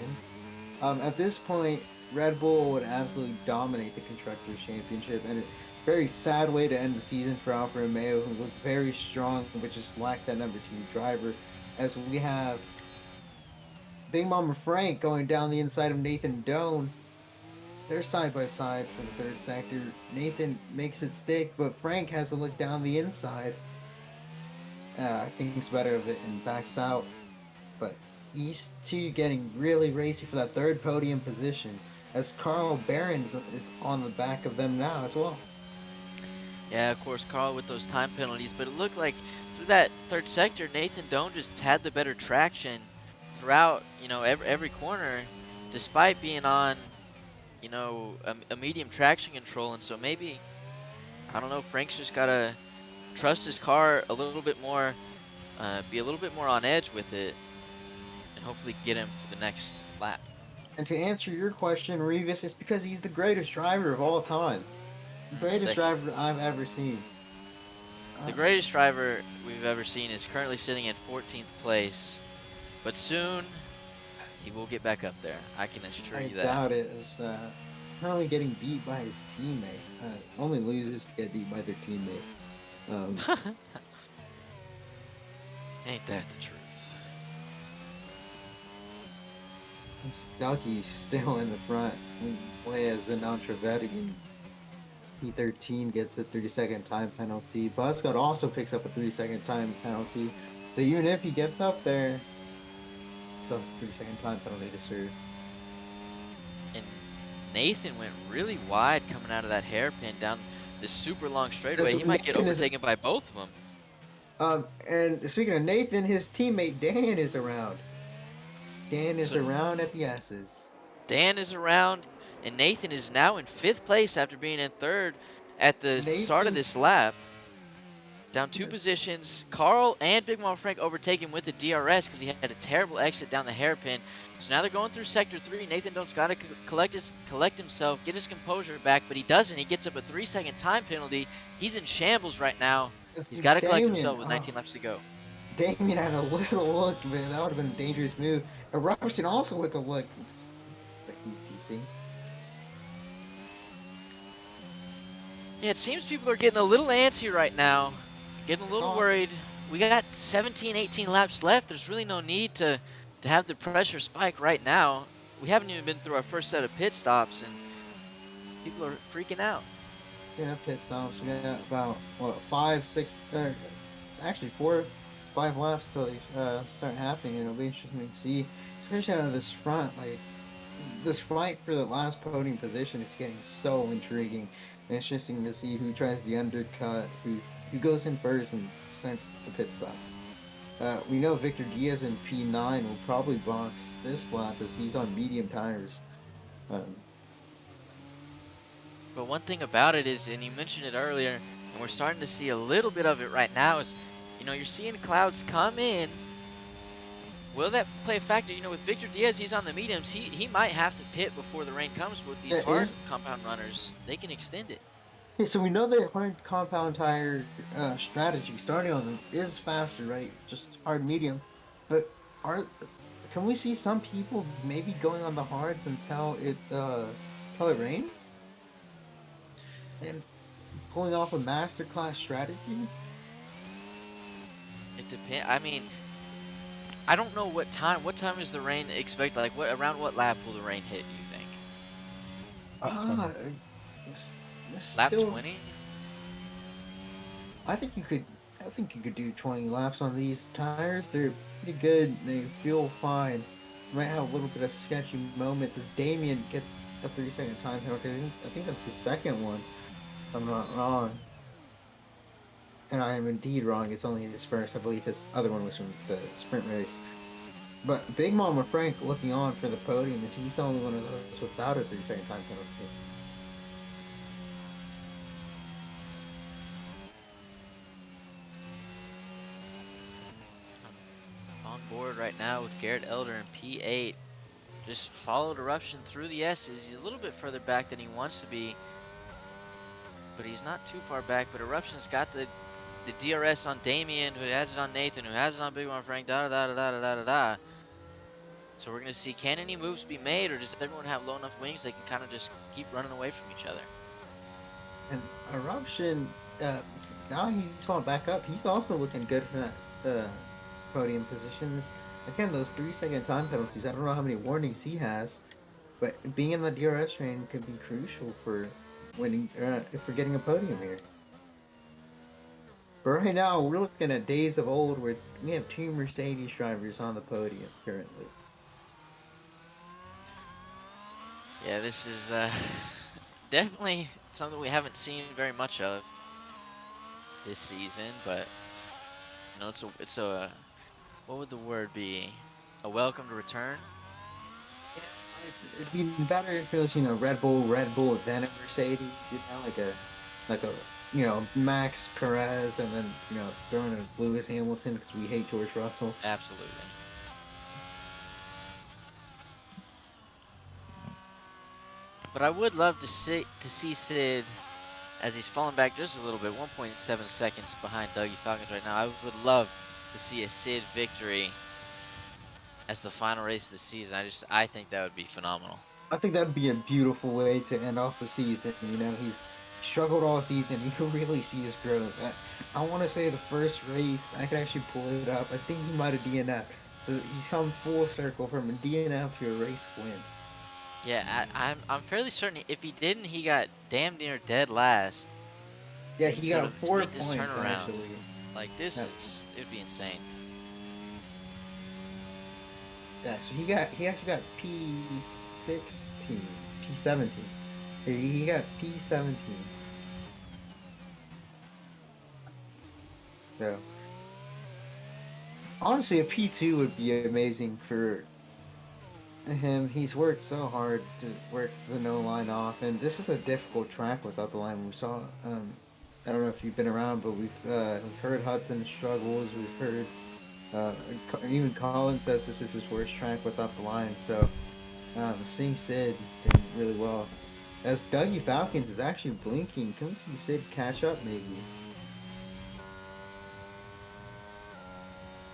At this point, Red Bull would absolutely dominate the Constructors' Championship, and a very sad way to end the season for Alfa Romeo, who looked very strong, but just lacked that number 2 driver. As we have Big Mama Frank going down the inside of Nathan Doan. They're side by side for the 3rd sector. Nathan makes it stick, but Frank has to look down the inside. Thinks better of it and backs out. But these 2 getting really racy for that 3rd podium position, as Carl Behrens is on the back of them now as well. Yeah, of course, Carl with those time penalties, but it looked like through that 3rd sector, Nathan Doan just had the better traction throughout, every corner, despite being on, a medium traction control. And so maybe, I don't know, Frank's just got to trust his car a little bit more, be a little bit more on edge with it, and hopefully get him to the next lap. And to answer your question, Revis, it's because he's the greatest driver of all time. Greatest driver I've ever seen. The greatest driver we've ever seen is currently sitting at 14th place, but soon he will get back up there. I can assure you that. I doubt it. Is currently getting beat by his teammate. Only losers get beat by their teammate. Ain't that the truth? Stucky's still in the front. Whereas in Entrevetti in P13 gets a 3-second time penalty. Buscott also picks up a 3-second time penalty. So even if he gets up there, still has a 3-second time penalty to serve. And Nathan went really wide coming out of that hairpin down this super long straightaway. He might get overtaken by both of them. And speaking of Nathan, his teammate Dan is around. Dan is around at the S's. Dan is around, and Nathan is now in 5th place after being in 3rd at the start of this lap. Down 2 positions. Carl and Big Mama Frank overtaken with the DRS because he had a terrible exit down the hairpin. So now they're going through Sector 3. Nathan Doan's got to collect himself, get his composure back, but he doesn't. He gets up a 3-second time penalty. He's in shambles right now. He's got to collect himself with 19 laps to go. Damien had a little look, man. That would have been a dangerous move. And Robertson also with a look. But he's DC. Yeah, it seems people are getting a little antsy right now. Getting a little worried. We got 17, 18 laps left. There's really no need to have the pressure spike right now. We haven't even been through our first set of pit stops, and people are freaking out. Yeah, pit stops. We got about, 5, 6, actually 4, 5 laps till they start happening, and it'll be interesting to see, especially out of this front. Like, this fight for the last podium position is getting so intriguing. And it's interesting to see who tries the undercut, who goes in first and starts the pit stops. We know Victor Diaz in P9 will probably box this lap as he's on medium tires. But one thing about it is, and you mentioned it earlier, and we're starting to see a little bit of it right now, is, you're seeing clouds come in. Will that play a factor? With Victor Diaz, he's on the mediums. He might have to pit before the rain comes, but with these hard compound runners, they can extend it. Yeah, so we know that hard compound tire strategy starting on them is faster, right? Just hard medium. But can we see some people maybe going on the hards until it rains? And pulling off a masterclass strategy? It depends. I mean, I don't know what time. What time is the rain expected? Like, around what lap will the rain hit? You think? Lap Ah, 20. it's Lap still. 20? I think you could. I think you could do 20 laps on these tires. They're pretty good. They feel fine. Might have a little bit of sketchy moments as Damien gets a 3-second time penalty. I think that's his second one. If I'm not wrong. And I am indeed wrong. It's only his first. I believe his other one was from the sprint race. But Big Mama Frank looking on for the podium, and he's the only one of those without a 3-second time penalty. On board right now with Garrett Elder in P8. Just followed Eruption through the S's. He's a little bit further back than he wants to be, but he's not too far back. But Eruption's got the DRS on Damien, who has it on Nathan, who has it on Big One Frank, da da da da da da da da. So we're gonna see, can any moves be made, or does everyone have low enough wings they can kind of just keep running away from each other? And Eruption, now he's falling back up. He's also looking good for that podium positions. Again, those 3-second time penalties. I don't know how many warnings he has, but being in the DRS train could be crucial for winning. If we're getting a podium here. But right now, we're looking at days of old where we have 2 Mercedes drivers on the podium currently. Yeah, this is definitely something we haven't seen very much of this season, but you know, it's a what would the word be? A welcome to return. It'd be better if it was, Red Bull, then a Mercedes, like a, Max Perez, and then, throwing a Lewis Hamilton because we hate George Russell. Absolutely. But I would love to see Sid, as he's falling back just a little bit, 1.7 seconds behind Dougie Falcons right now. I would love to see a Sid victory as the final race of the season. I think that would be phenomenal. I think that'd be a beautiful way to end off the season. He's struggled all season. You can really see his growth. I want to say the first race, I could actually pull it up. I think he might have DNF'd. So he's come full circle from a DNF to a race win. Yeah, I'm fairly certain if he didn't, he got damn near dead last. Yeah, he got 4 to points actually. Like it'd be insane. Yeah, so he actually got P16, P17. He got P17. So honestly, a P2 would be amazing for him. He's worked so hard to work the no line off, and this is a difficult track without the line. We saw, I don't know if you've been around, but we've heard Hudson struggles. We've heard even Colin says this is his worst track without the line. So seeing Sid doing really well, as Dougie Falcons is actually blinking. Can we see Sid catch up maybe?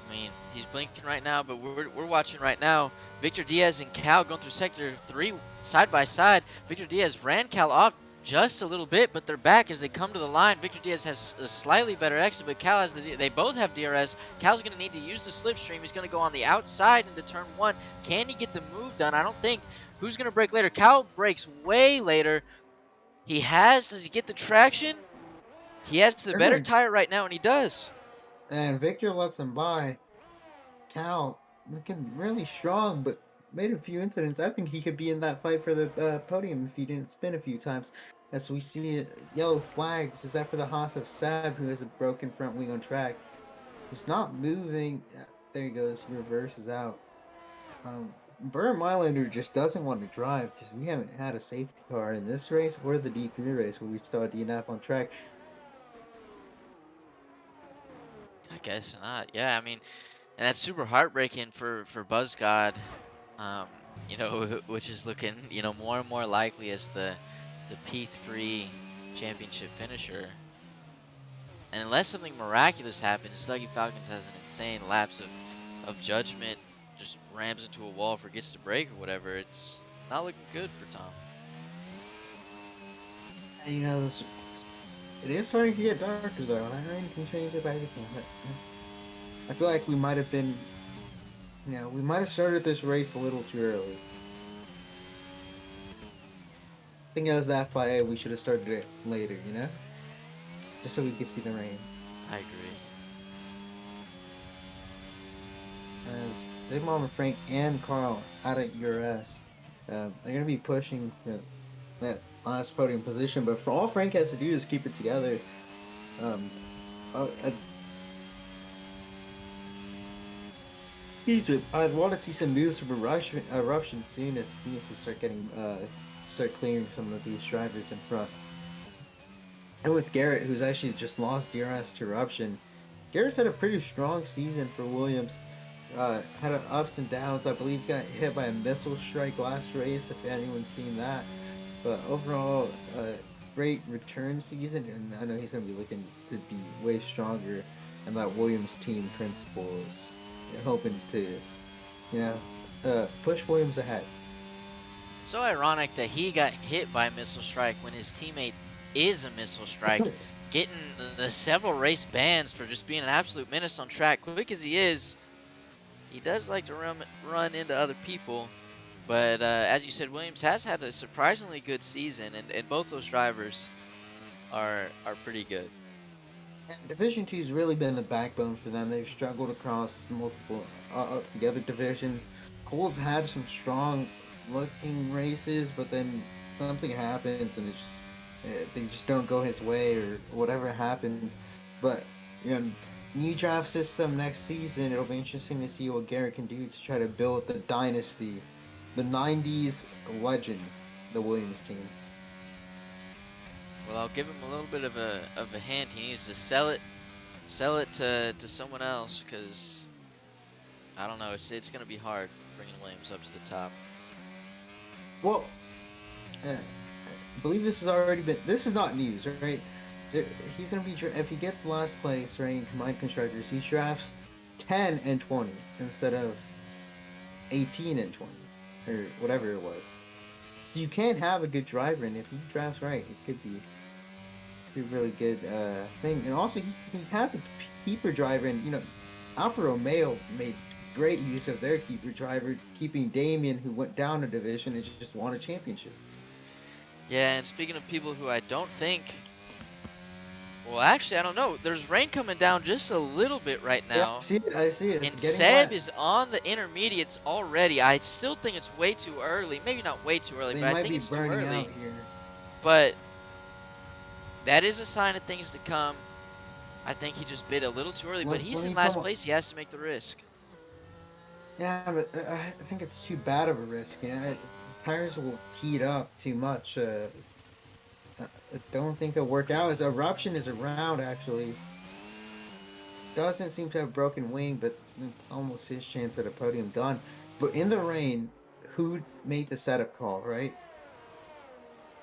I mean, he's blinking right now, but we're watching right now. Victor Diaz and Cal going through sector 3 side by side. Victor Diaz ran Cal off just a little bit, but they're back as they come to the line. Victor Diaz has a slightly better exit, but Cal has they both have DRS. Cal's going to need to use the slipstream. He's going to go on the outside into turn 1. Can he get the move done? I don't think. Who's going to break later? Cal breaks way later. Does he get the traction? He has the better tire right now, and he does. And Victor lets him by. Cal looking really strong, but made a few incidents. I think he could be in that fight for the podium if he didn't spin a few times. As we see yellow flags, is that for the Haas of Seb, who has a broken front wing on track? Who's not moving. There he goes. He reverses out. Burr Mylander just doesn't want to drive because we haven't had a safety car in this race or the D3 race where we saw DNF on track. I guess not. Yeah, I mean, and that's super heartbreaking for BuzzGod, which is looking, more and more likely as the P3 championship finisher. And unless something miraculous happens, Dougie Falcons has an insane lapse of judgment, just rams into a wall, forgets to brake or whatever. It's not looking good for Tom. It is starting to get darker though. That rain can change up everything. But I feel like we might have been Yeah, we might have started this race a little too early. I think it was that FIA. We should have started it later, just so we could see the rain. I agree. As Big Mama Frank and Carl out at URS, they're gonna be pushing for that last podium position. But for all Frank has to do is keep it together. Um, excuse me. I'd want to see some moves from Eruption soon as he needs to start clearing some of these drivers in front. And with Garrett, who's actually just lost DRS to Eruption, Garrett's had a pretty strong season for Williams. Had ups and downs. I believe he got hit by a missile strike last race, if anyone's seen that. But overall, great return season, and I know he's going to be looking to be way stronger. And that Williams team principal is hoping to, push Williams ahead. So ironic that he got hit by a missile strike when his teammate is a missile strike, getting the several race bans for just being an absolute menace on track. Quick as he is, he does like to run into other people. But as you said, Williams has had a surprisingly good season, and both those drivers are pretty good. Division 2 has really been the backbone for them. They've struggled across multiple the other divisions. Cole's had some strong looking races, but then something happens and they just don't go his way or whatever happens. But new draft system next season, it'll be interesting to see what Garrett can do to try to build the dynasty, the 90s legends, the Williams team. Well, I'll give him a little bit of a hint. He needs to sell it to someone else, because I don't know. It's going to be hard bringing Williams up to the top. Well, I believe this has already been. This is not news, right? He's gonna be if he gets last place, right, in combined constructors, he drafts 10 and 20 instead of 18 and 20 or whatever it was. So you can't have a good driver, and if he drafts right, it could be a really good thing. And also, he has a keeper driver, and Alfa Romeo made great use of their keeper driver, keeping Damien, who went down a division and just won a championship. Yeah, and speaking of people who I don't think, well, actually, I don't know. There's rain coming down just a little bit right now. Yeah, I see it. And Seb is on the intermediates already. I still think it's way too early. Maybe not way too early, but I think it's too early. But that is a sign of things to come. I think he just bid a little too early, but he's in last place. He has to make the risk. Yeah, but I think it's too bad of a risk. Tires will heat up too much. I don't think they'll work out. As Eruption is around, actually. Doesn't seem to have broken wing, but it's almost his chance at a podium gone. But in the rain, who made the setup call, right?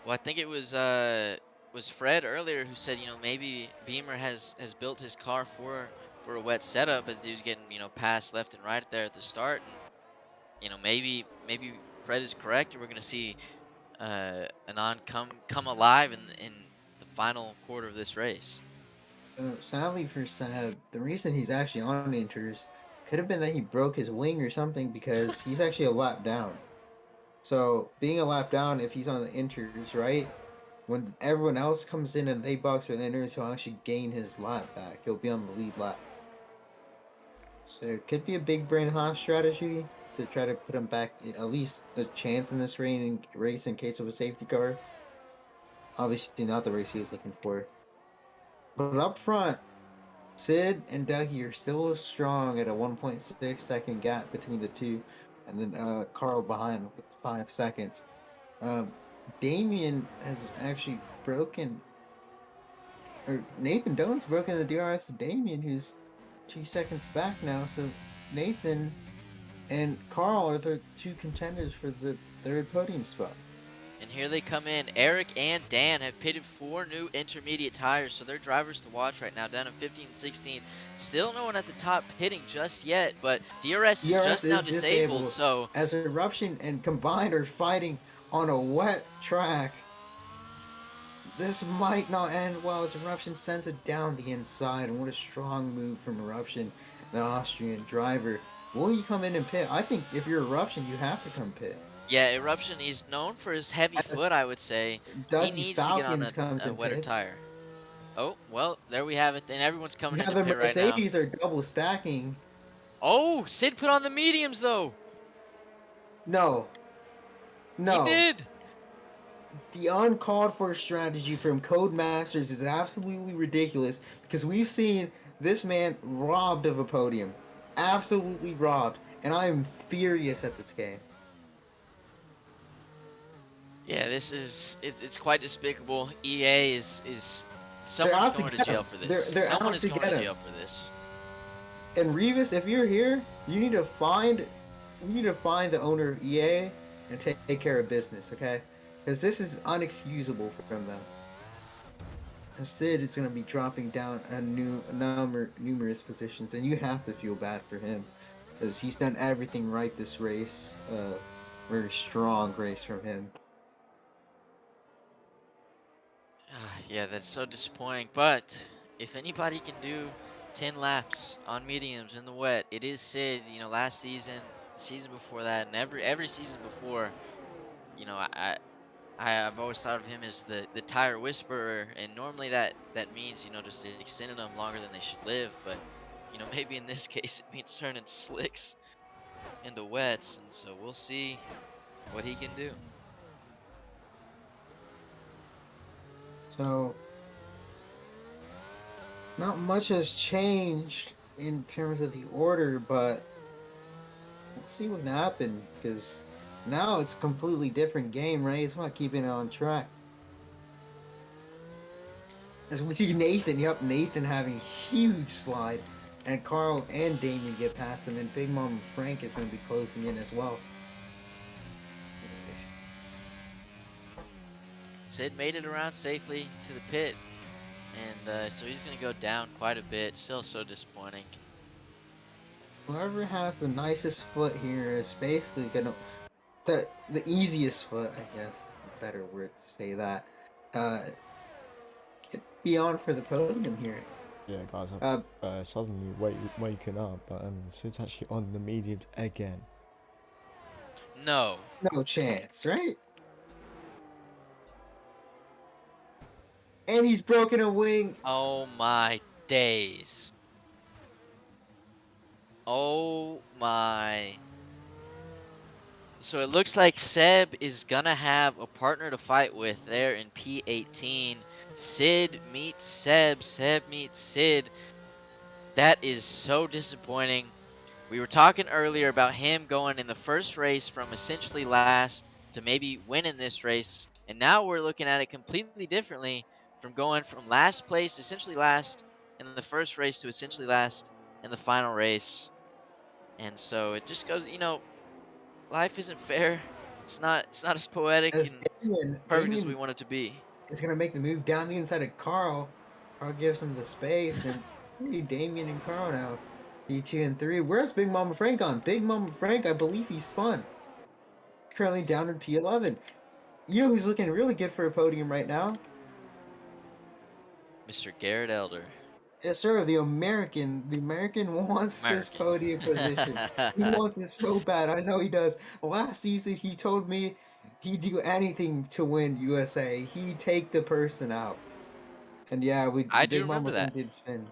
Well, I think it was Fred earlier who said, maybe Beamer has built his car for a wet setup, as he was getting, passed left and right there at the start. And, maybe Fred is correct, and we're gonna see Anand come alive in the final quarter of this race. Sadly for Seb, the reason he's actually on inters could have been that he broke his wing or something, because he's actually a lap down. So being a lap down, if he's on the inters, right, when everyone else comes in and they box for the inters, he'll actually gain his lap back. He'll be on the lead lap. So it could be a big brain Haas strategy to try to put him back at least a chance in this race in case of a safety car. Obviously not the race he was looking for. But up front, Sid and Dougie are still strong at a 1.6 second gap between the two. And then Carl behind with 5 seconds. Damien has actually broken, or Nathan Doan's broken the DRS to Damien, who's 2 seconds back now. So Nathan and Carl are the two contenders for the third podium spot. And here they come in. Eric and Dan have pitted 4 new intermediate tires, so they're drivers to watch right now, down in 15 and 16. Still no one at the top pitting just yet, but DRS is just now disabled, so... As Eruption and Combined are fighting on a wet track, this might not end well as Eruption sends it down the inside, and what a strong move from Eruption, the Austrian driver. Will he come in and pit? I think if you're Eruption, you have to come pit. Yeah, Eruption, he's known for his heavy As foot, I would say. He Dougie needs to get on Falcons comes a and wetter pits. tire. Oh, well, there we have it. And everyone's coming Yeah, into the pit right now. Mercedes are double stacking. Oh, Sid put on the mediums, though. No. He No. did. The uncalled for strategy from Codemasters is absolutely ridiculous because we've seen this man robbed of a podium. Absolutely robbed. And I am furious at this game. Yeah, this is it's quite despicable. EA is someone's out to going to get jail him. for this. They're Someone out is to going get to him. jail for this. And Revis, if you're here, you need to find the owner of EA and take care of business, okay? Because this is unexcusable from them. Instead, it's going to be dropping down numerous positions, and you have to feel bad for him because he's done everything right this race. Very strong race from him. Yeah, that's so disappointing. But if anybody can do 10 laps on mediums in the wet, it is Sid. You know, last season, season before that, and every season before, you know, I've always thought of him as the tire whisperer, and normally that means, you know, just extending them longer than they should live. But you know, maybe in this case it means turning slicks into wets, and so we'll see what he can do. So, not much has changed in terms of the order, but we'll see what happens because now it's a completely different game, right? It's about keeping it on track. As we see Nathan having a huge slide, and Carl and Damien get past him, and Big Mom Frank is going to be closing in as well. Sid made it around safely to the pit, and so he's going to go down quite a bit. Still so disappointing. Whoever has the nicest foot here is basically going to... The easiest foot, I guess, is a better word to say that. Get beyond for the podium here. Yeah, guys, I've suddenly waking up, but Sid's actually on the mediums again. No. No chance, right? And he's broken a wing. Oh my days. Oh my. So it looks like Seb is gonna have a partner to fight with there in P18. Sid meets Seb, Seb meets Sid. That is so disappointing. We were talking earlier about him going in the first race from essentially last to maybe winning this race. And now we're looking at it completely differently, from going from last place, essentially last in the first race, to essentially last in the final race. And so it just goes, you know, life isn't fair. It's not as poetic As and perfect as we want it to be. Is going to make the move down the inside of Carl. Carl gives him the space, and it's going to be Damien and Carl now. P2 and 3. Where's Big Mama Frank on? Big Mama Frank, I believe he spun. Currently down in P11. You know who's looking really good for a podium right now? Mr. Garrett Elder. Yes, sir. The American wants this podium position. He wants it so bad. I know he does. Last season, he told me he'd do anything to win USA. He'd take the person out. And yeah, I do Big remember Mama that. did spin.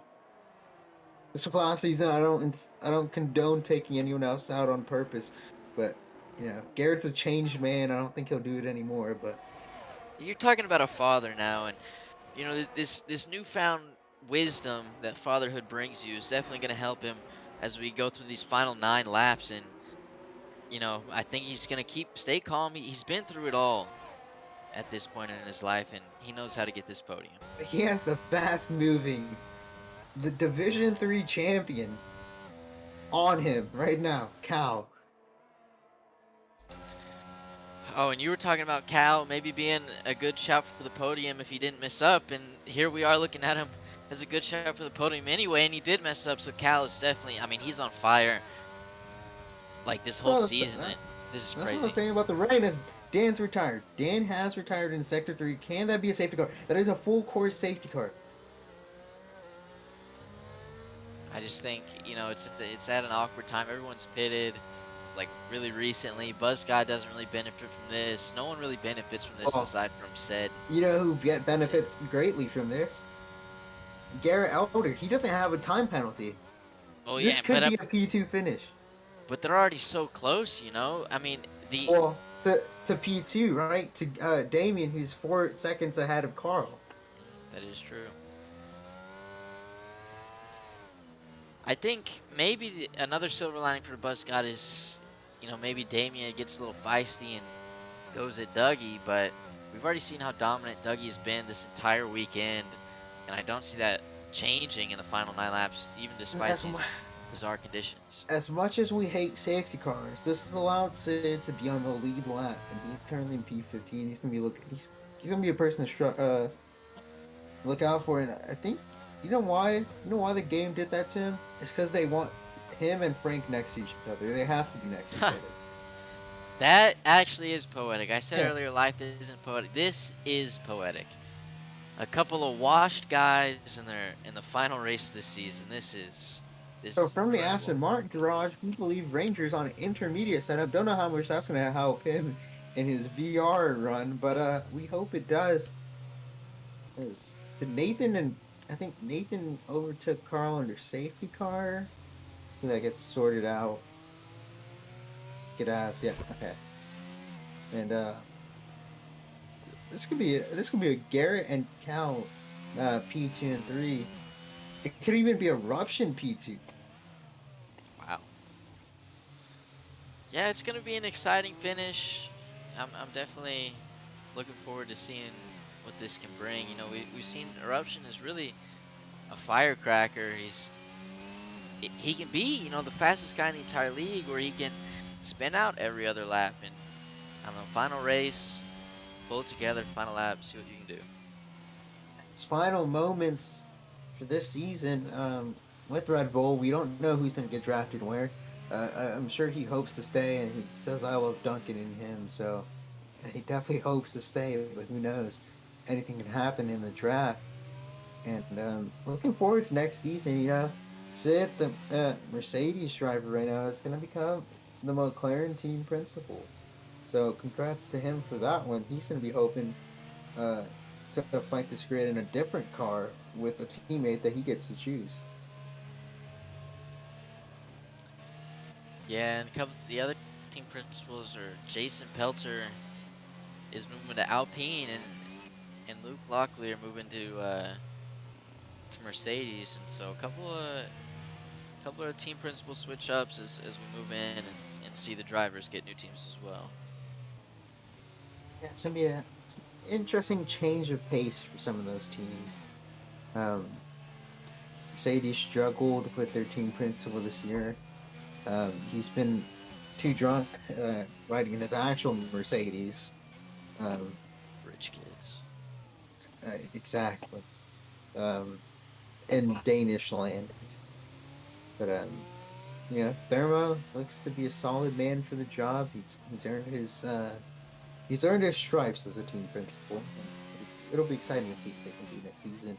This was last season. I don't condone taking anyone else out on purpose, but you know, Garrett's a changed man. I don't think he'll do it anymore. But You're talking about a father now, and you know, this newfound wisdom that fatherhood brings you is definitely going to help him as we go through these final 9 laps. And you know, I think he's going to stay calm. He's been through it all at this point in his life, and he knows how to get this podium. he has the fast moving, the Division 3 champion on him right now, Cal. Oh, and you were talking about Cal maybe being a good shout for the podium if he didn't mess up, and here we are looking at him as a good shout for the podium anyway, and he did mess up. So Cal is definitely, I mean, he's on fire like this whole season. This is crazy. That's what I'm saying about the rain. Is Dan's retired. Dan has retired in Sector 3. Can that be a safety car? That is a full course safety car. I just think, you know, it's at an awkward time. Everyone's pitted like really recently. Buzzguy doesn't really benefit from this. No one really benefits from this Well, aside from said. You know who benefits greatly from this? Garrett Elder. He doesn't have a time penalty. Oh This yeah, could be a P2 finish. but they're already so close, you know. I mean, the Well, to P2, right? To Damien, who's 4 seconds ahead of Carl. that is true. I think maybe another silver lining for the Buzzcott is, you know, maybe Damien gets a little feisty and goes at Dougie, but we've already seen how dominant Dougie has been this entire weekend, and I don't see that changing in the final 9 laps, even despite That's these why- bizarre conditions. As much as we hate safety cars, this has allowed Sid to be on the lead lap, and he's currently in P15. He's gonna be he's gonna be a person to look out for. And I think you know why the game did that to him? It's because they want him and Frank next to each other. They have to be next to each other. That actually is poetic. I said Yeah. earlier, life isn't poetic. This is poetic. A couple of washed guys in the final race this season. This is So from the incredible. Aston Martin garage, we believe Ranger's on an intermediate setup. Don't know how much that's gonna help him in his VR run, but we hope it does. To Nathan, and I think Nathan overtook Carl under safety car. That gets sorted out. Get ass, yeah, okay. And this could be a Garrett and Cal P2 and 3. It could even be Eruption P2. Wow. Yeah, it's gonna be an exciting finish. I'm definitely looking forward to seeing what this can bring. You know, we've seen Eruption is really a firecracker. He can be, you know, the fastest guy in the entire league, or he can spin out every other lap and, I don't know, final race, pull it together, final lap, see what you can do. His final moments for this season with Red Bull. We don't know who's going to get drafted where. I'm sure he hopes to stay, and he says I love Duncan in him, so he definitely hopes to stay, but who knows? Anything can happen in the draft. And looking forward to next season, you know. Sid, the Mercedes driver right now, is going to become the McLaren team principal. So congrats to him for that one. He's going to be hoping to fight this grid in a different car with a teammate that he gets to choose. Yeah, and the other team principals are Jason Pelter is moving to Alpine, and Luke Locklear moving to Mercedes, and so a couple of team principal switch ups as we move in and see the drivers get new teams as well. Yeah, it's going to be an interesting change of pace for some of those teams. Mercedes struggled with their team principal this year. He's been too drunk riding in his actual Mercedes. Rich kids. Exactly. In Danish land. But you know, Thermo looks to be a solid man for the job. He's earned his stripes as a team principal. It'll be exciting to see what they can do next season.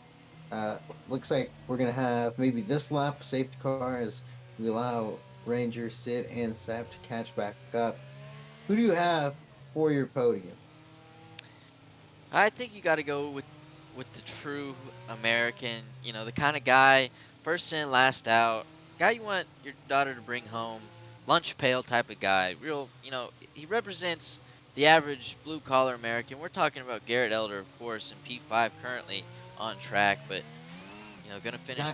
Looks like we're gonna have maybe this lap safety car as we allow Ranger, Sid, and Seb to catch back up. Who do you have for your podium? I think you got to go with the true American. You know, the kind of guy, first in, last out. Guy you want your daughter to bring home. Lunch pail type of guy. Real, you know, he represents the average blue collar American. We're talking about Garrett Elder, of course, in P5 currently on track, but you know, gonna finish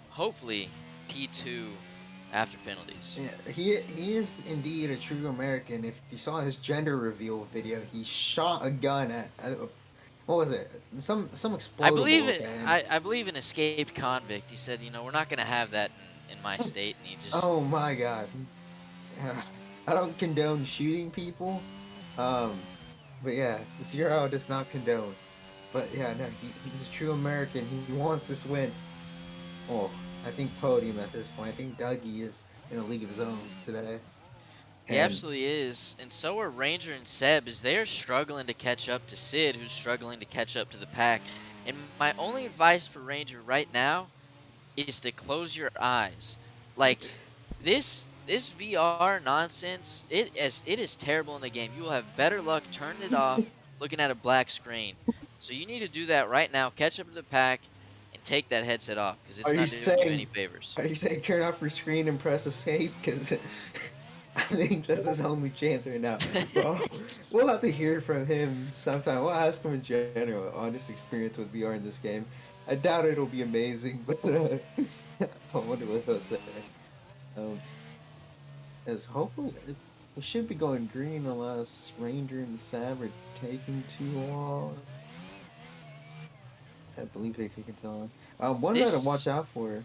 hopefully P2 after penalties. Yeah, he is indeed a true American. If you saw his gender reveal video, he shot a gun at what was it? Some explodable. I believe an escaped convict. He said, you know, we're not gonna have that in my state, and he just. Oh my god. I don't condone shooting people. But yeah, Zero does not condone. But yeah, no, he's a true American. He wants this win. Oh, I think podium at this point. I think Dougie is in a league of his own today. He absolutely is, and so are Ranger and Seb, as they're struggling to catch up to Sid, who's struggling to catch up to the pack. And my only advice for Ranger right now is to close your eyes. Like this VR nonsense, it is terrible in the game. You will have better luck turning it off looking at a black screen. So you need to do that right now. Catch up to the pack and take that headset off because Are it's you not doing you any saying favors. are you saying turn off your screen and press escape? Because I think that's his only chance right now. Bro, we'll have to hear from him sometime. We'll ask him in general on his experience with VR in this game. I doubt it'll be amazing, but I wonder what he'll say. Um, as hopefully it should be going green unless Ranger and Sav are taking too long. I believe they take it too long. One guy to watch This out for,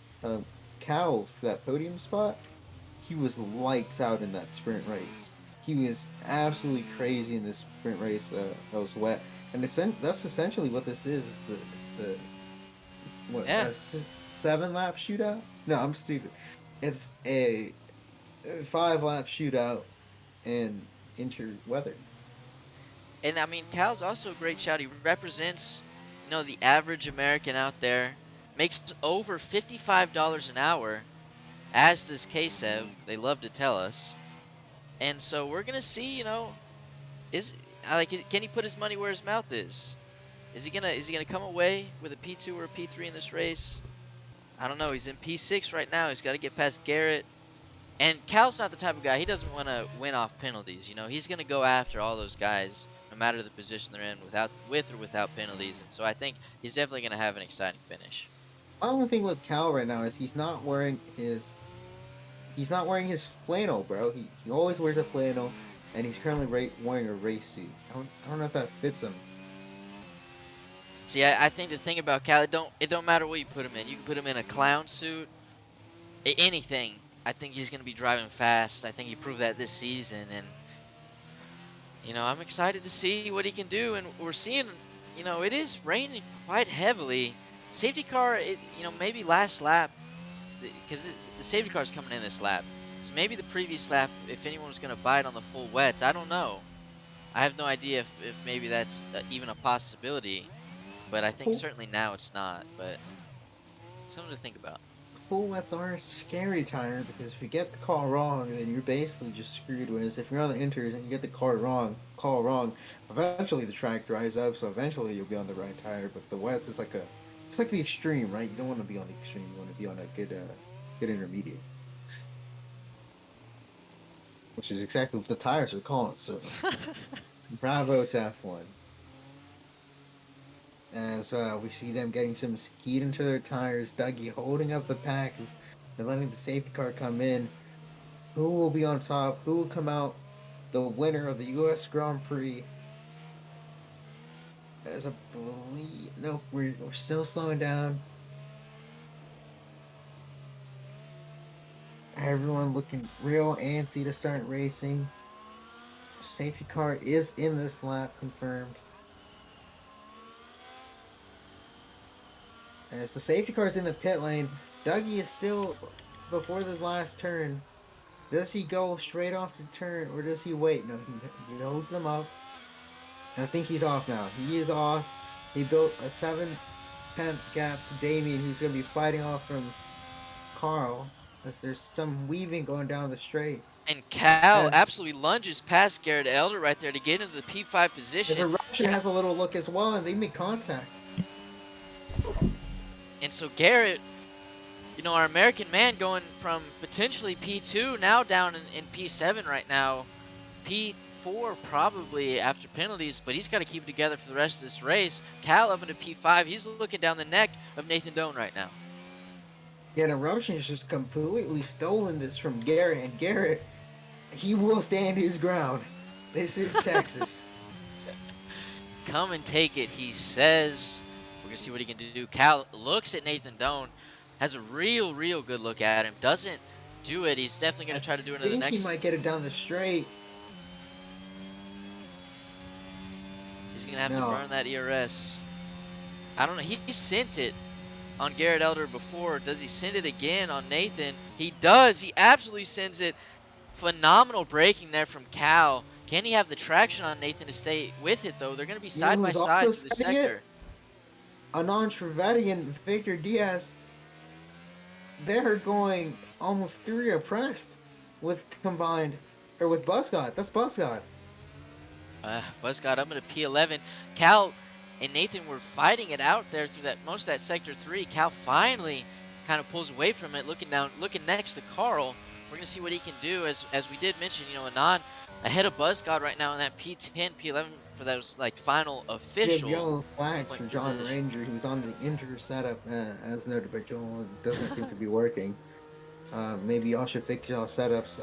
Cal for that podium spot. He was lights out in that sprint race. He was absolutely crazy in this sprint race that was wet. And that's essentially what this is. It's a what yeah. a 7-lap shootout? No, I'm stupid. It's a 5-lap shootout in interweather. And I mean, Cal's also a great shot. He represents, the average American out there. Makes over $55 an hour, as does Ksev. They love to tell us. And so we're gonna see, can he put his money where his mouth is? Is he gonna come away with a P2 or a P3 in this race? I don't know. He's in P6 right now. He's got to get past Garrett. And Cal's not the type of guy. He doesn't want to win off penalties. He's gonna go after all those guys, no matter the position they're in, with or without penalties. And so I think he's definitely gonna have an exciting finish. My only thing with Cal right now is he's not wearing his flannel, bro. He always wears a flannel, and he's currently wearing a race suit. I don't know if that fits him. See, I think the thing about Cal, it don't matter what you put him in. You can put him in a clown suit, anything. I think he's gonna be driving fast. I think he proved that this season, and I'm excited to see what he can do. And we're seeing, it is raining quite heavily. Safety car, maybe last lap, because the safety car is coming in this lap. So maybe the previous lap, if anyone was going to bite on the full wets, I don't know. I have no idea if maybe that's even a possibility. But I think certainly now it's not. But something to think about. Full wets are a scary tire because if you get the call wrong, then you're basically just screwed. Whereas if you're on the inters and you get the call wrong, eventually the track dries up, so eventually you'll be on the right tire. But the wets is it's like the extreme, right? You don't want to be on the extreme. You want to be on a good intermediate, which is exactly what the tires are calling. So, bravo to F1. As we see them getting some heat into their tires, Dougie holding up the pack as they're letting the safety car come in. Who will be on top? Who will come out the winner of the U.S. Grand Prix? As a bully. Nope, we're still slowing down. Everyone looking real antsy to start racing. Safety car is in this lap, confirmed. As the safety car is in the pit lane, Dougie is still before the last turn. Does he go straight off the turn or does he wait? No, he holds them up. And I think he's off now. He is off. He built a 7-10 gap to Damien, who's going to be fighting off from Carl. As there's some weaving going down the straight. And Cal absolutely lunges past Garrett Elder right there to get into the P5 position. As a Russian has a little look as well, and they make contact. And so Garrett, our American man going from potentially P2 now down in P7 right now. P4 probably after penalties, but he's got to keep it together for the rest of this race. Cal up into P5. He's looking down the neck of Nathan Doan right now. Yeah, and Eruption has just completely stolen this from Garrett, and Garrett, he will stand his ground. This is Texas. Come and take it, he says. We're going to see what he can do. Cal looks at Nathan Doan, has a real good look at him. Doesn't do it. He's definitely going to try to do it in the next. I think he might get it down the straight. He's going to have to burn that ERS. I don't know. He sent it on Garrett Elder before. Does he send it again on Nathan? He does. He absolutely sends it. Phenomenal braking there from Cal. Can he have the traction on Nathan to stay with it, though? They're going to be side by side through the sector. Anon Trevedi and Victor Diaz. they're going almost 3 abreast with combined, or with Buzzcott. That's Buzzcott. Buzz got up into P11. Cal and Nathan were fighting it out there through that most of that sector 3. Cal finally kind of pulls away from it, looking down, looking next to Carl. We're gonna see what he can do. As we did mention, you know, Anon ahead of Buzzcott right now in that P10, P11 for those like final We have official yellow flags point for John position. Ranger, who's on the inter setup, as noted by Joel. It doesn't seem to be working. Maybe y'all should fix y'all setups.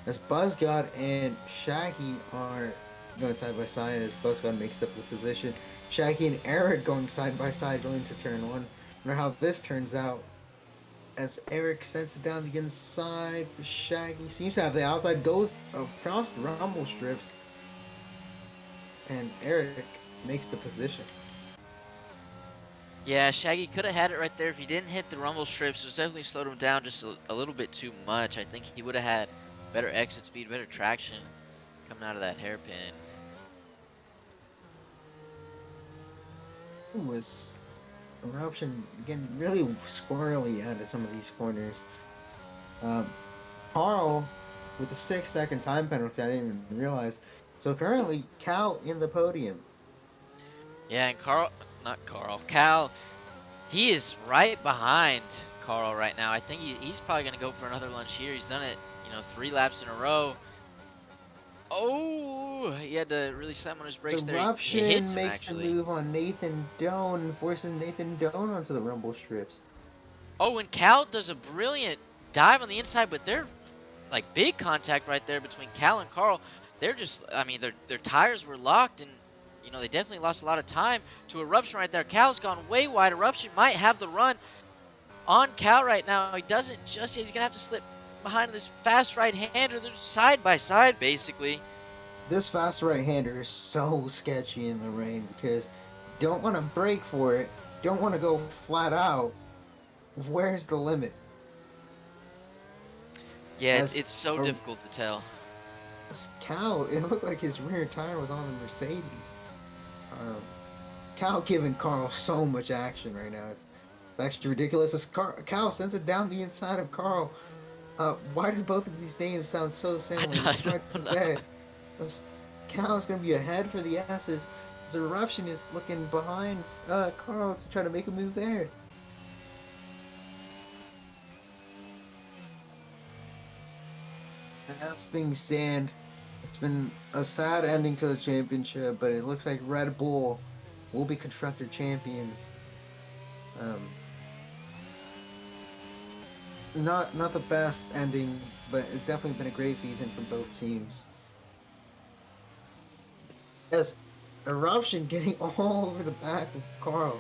As Buzzgod and Shaggy are going side by side, as Buzzgod makes up the position. Shaggy and Eric going side by side going to turn 1. Wonder how this turns out. As Eric sends it down the inside, Shaggy seems to have the outside, goes across the rumble strips, and Eric makes the position. Yeah, Shaggy could have had it right there if he didn't hit the rumble strips. It definitely slowed him down just a little bit too much. I think he would have had better exit speed, better traction coming out of that hairpin. It was Eruption getting really squirrely out of some of these corners. Carl with the 6-second time penalty, I didn't even realize. So currently, Cal in the podium. Yeah, and Cal, he is right behind Carl right now. I think he's probably going to go for another lunch here. He's done it, you know, 3 laps in a row. Oh, he had to really slam on his brakes there. Eruption He hits him, makes actually. the move on Nathan Doan and forces Nathan Doan onto the rumble strips. Oh, and Cal does a brilliant dive on the inside, but they're like big contact right there between Cal and Carl. They're just, I mean, their tires were locked, and you know they definitely lost a lot of time to Eruption right there. Cal's gone way wide. Eruption might have the run on Cal right now. He doesn't just yet. He's gonna have to slip behind this fast right-hander. They're side by side basically. This fast right-hander is so sketchy in the rain because don't want to brake for it, don't want to go flat out. Where's the limit? Yeah, it's so difficult to tell. Cal, it looked like his rear tire was on the Mercedes. Cal giving Carl so much action right now. It's actually ridiculous. As Cal sends it down the inside of Carl. Why do both of these names sound so similar? It's hard to say. Cal is going to be ahead for the S's. As Eruption is looking behind Carl to try to make a move there. As things stand, it's been a sad ending to the championship, but it looks like Red Bull will be constructor champions. Not the best ending, but it's definitely been a great season for both teams. As Eruption getting all over the back of Carl.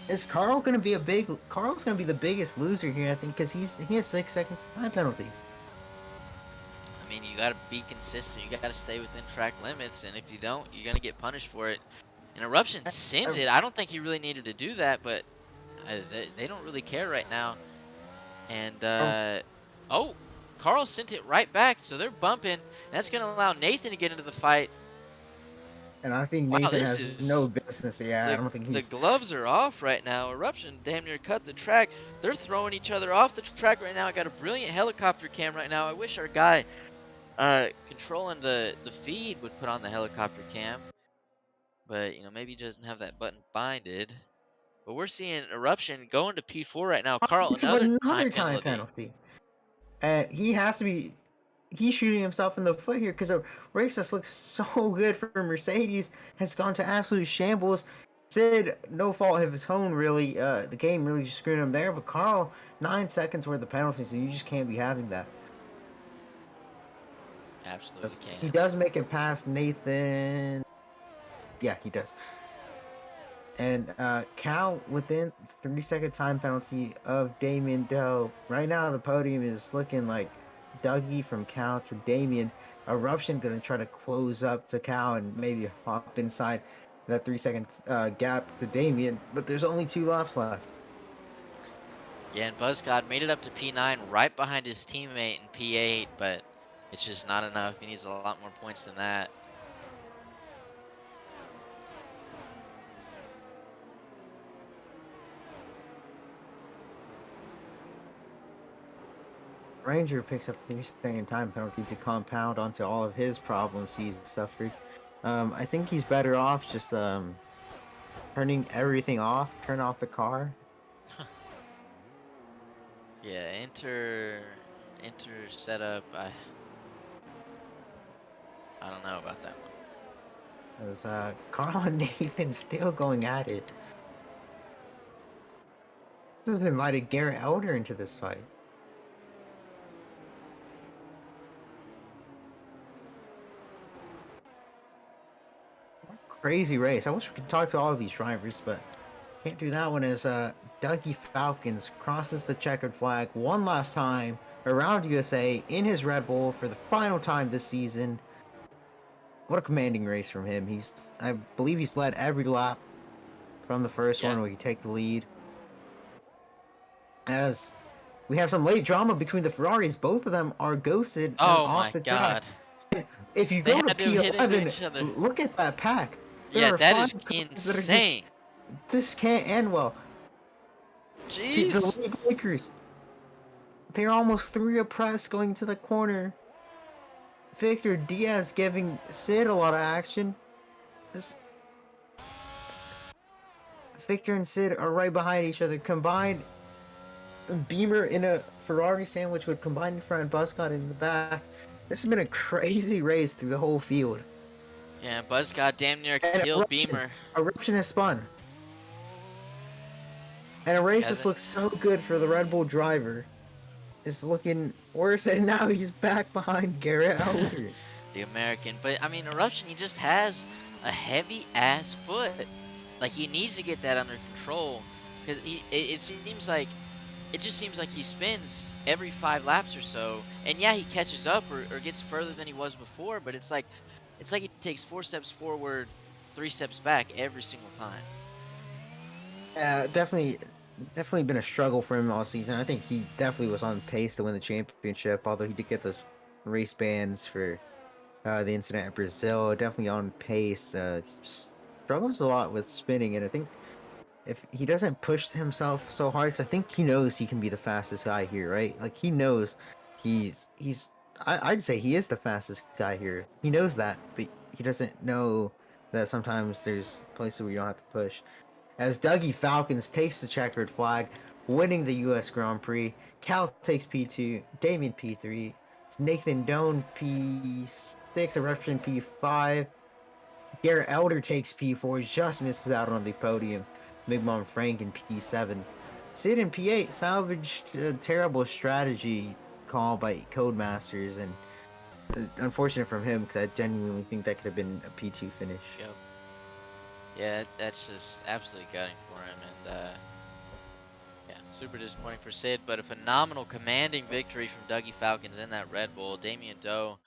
Is Carl gonna be Carl's gonna be the biggest loser here, I think, because he has 6 seconds time penalties. I mean, you gotta be consistent. You gotta stay within track limits, and if you don't, you're gonna get punished for it. And Eruption sends it. I don't think he really needed to do that, but they don't really care right now. And oh, Carl sent it right back, so they're bumping. That's gonna allow Nathan to get into the fight. And I think Nathan has no business. Yeah, I don't think he's... The gloves are off right now. Eruption damn near cut the track. They're throwing each other off the track right now. I got a brilliant helicopter cam right now. I wish our guy controlling the feed would put on the helicopter cam. But, you know, maybe he doesn't have that button binded. But we're seeing Eruption going to P4 right now. Carl, another time penalty. And he has to be... He's shooting himself in the foot here because a race that's looked so good for Mercedes has gone to absolute shambles. Sid, no fault of his own, really. The game really just screwed him there. But Carl, 9 seconds worth of penalties, and you just can't be having that. Absolutely can't. He does make it past Nathan. Yeah, he does. And Cal within 3-second time penalty of Damien Doe. Right now, the podium is looking like Dougie from Cal to Damien. Eruption gonna try to close up to Cal and maybe hop inside that 3-second gap to Damien, but there's only 2 laps left. Yeah, and Buzzcott made it up to P9 right behind his teammate in P8, but it's just not enough. He needs a lot more points than that. Ranger picks up the 3-second time penalty to compound onto all of his problems he's suffered. I think he's better off just turning everything off, turn off the car. Yeah, enter setup. I don't know about that one. As Carl and Nathan still going at it. This has invited Garrett Elder into this fight. Crazy race. I wish we could talk to all of these drivers, but can't do that one as Dougie Falcons crosses the checkered flag one last time around USA in his Red Bull for the final time this season. What a commanding race from him. I believe he's led every lap from the first one where he take the lead. As we have some late drama between the Ferraris, both of them are ghosted and off the track. If you go to P11, look at that pack. Yeah, that is insane. This can't end well. Jeez. The lead breakers. They're almost 3 abreast going to the corner. Victor Diaz giving Sid a lot of action. Victor and Sid are right behind each other. Combined Beamer in a Ferrari sandwich would combine in front and Buzzcott in the back. This has been a crazy race through the whole field. Yeah, Buzzcott damn near killed Beamer. Eruption has spun. And a race just looks so good for the Red Bull driver. It's looking worse, and now he's back behind Garrett Elder. The American. But, I mean, Eruption, he just has a heavy-ass foot. Like, he needs to get that under control. Because it seems like... It just seems like he spins every 5 laps or so. And, yeah, he catches up or gets further than he was before. But it's like he takes 4 steps forward, 3 steps back every single time. Yeah, definitely been a struggle for him all season. I think he definitely was on pace to win the championship, although he did get those race bans for the incident at Brazil. Definitely on pace. Just struggles a lot with spinning, and I think if he doesn't push himself so hard, because I think he knows he can be the fastest guy here, right? Like, he knows I'd say he is the fastest guy here. He knows that, but he doesn't know that sometimes there's places where you don't have to push. As Dougie Falcons takes the checkered flag, winning the U.S. Grand Prix. Cal takes P2, Damien P3, Nathan Doan P6, Eruption P5, Garrett Elder takes P4, just misses out on the podium. Big Mom Frank in P7. Sid in P8 salvaged a terrible strategy call by Codemasters, and unfortunate from him because I genuinely think that could have been a P2 finish. Yep. Yeah, that's just absolutely gutting for him, and yeah, super disappointing for Sid, but a phenomenal commanding victory from Dougie Falcons in that Red Bull. Damien Doe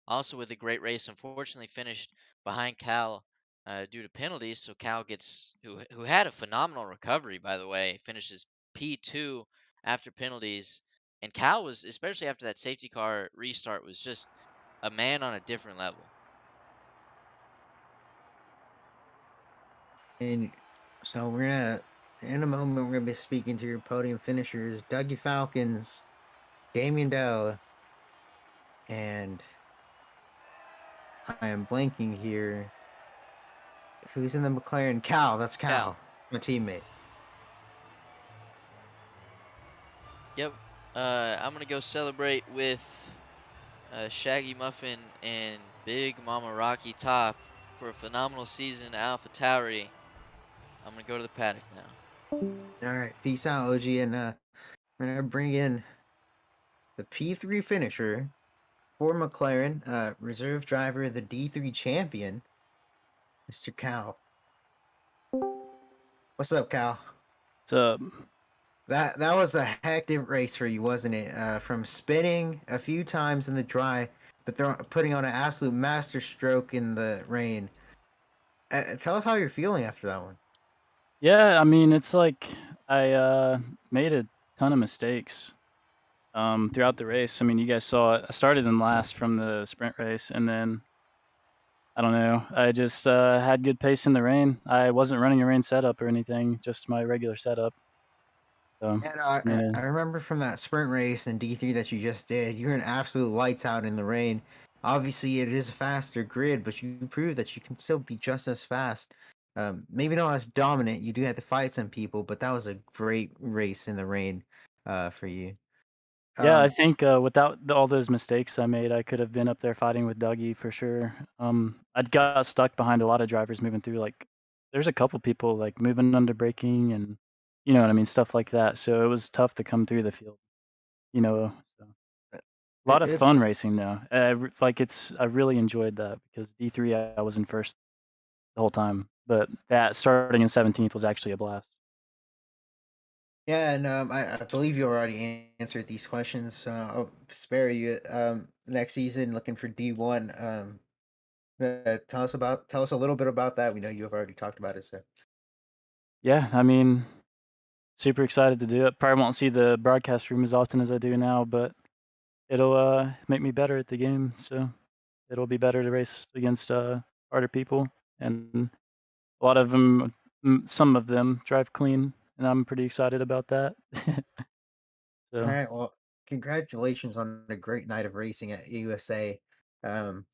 also with a great race, unfortunately finished behind Cal due to penalties, so Cal gets, who had a phenomenal recovery, by the way, finishes P2 after penalties, and Cal was, especially after that safety car restart, was just a man on a different level. And so we're gonna, in a moment, we're gonna be speaking to your podium finishers, Dougie Falcons, Damien Doe, and I am blanking here. Who's in the McLaren? Cal. That's Cal. My teammate. Yep. I'm gonna go celebrate with Shaggy Muffin and Big Mama Rocky Top for a phenomenal season at AlphaTauri. I'm gonna go to the paddock now. All right, peace out, OG, and we're gonna bring in the P3 finisher for McLaren, reserve driver, the D3 champion, Mr. Cal. What's up, Cal? What's up? That was a hectic race for you, wasn't it? From spinning a few times in the dry, but putting on an absolute master stroke in the rain. Tell us how you're feeling after that one. Yeah, I mean, it's like I made a ton of mistakes throughout the race. I mean, you guys saw it. I started in last from the sprint race, and then I don't know. I just had good pace in the rain. I wasn't running a rain setup or anything, just my regular setup. So And I yeah, remember from that sprint race in D3 that you just did, you're an absolute lights out in the rain. Obviously, it is a faster grid, but you proved that you can still be just as fast. Maybe not as dominant. You do have to fight some people, but that was a great race in the rain for you. yeah. I Um, think without all those mistakes I made, I could have been up there fighting with Dougie for sure. I'd got stuck behind a lot of drivers moving through. Like, there's a couple people like moving under braking and you know what I mean, stuff like that. So it was tough to come through the field. You know, so a lot of it's fun racing though. Like I really enjoyed that because D3 I was in first the whole time, but that starting in 17th was actually a blast. Yeah, and I believe you already answered these questions. So I'll spare you. Next season, looking for D1. Tell us a little bit about that. We know you have already talked about it. So Yeah, I mean, super excited to do it. Probably won't see the broadcast room as often as I do now, but it'll make me better at the game. So it'll be better to race against harder people, and a lot of them, some of them drive clean, and I'm pretty excited about that. all So right, well, congratulations on a great night of racing at USA. Um,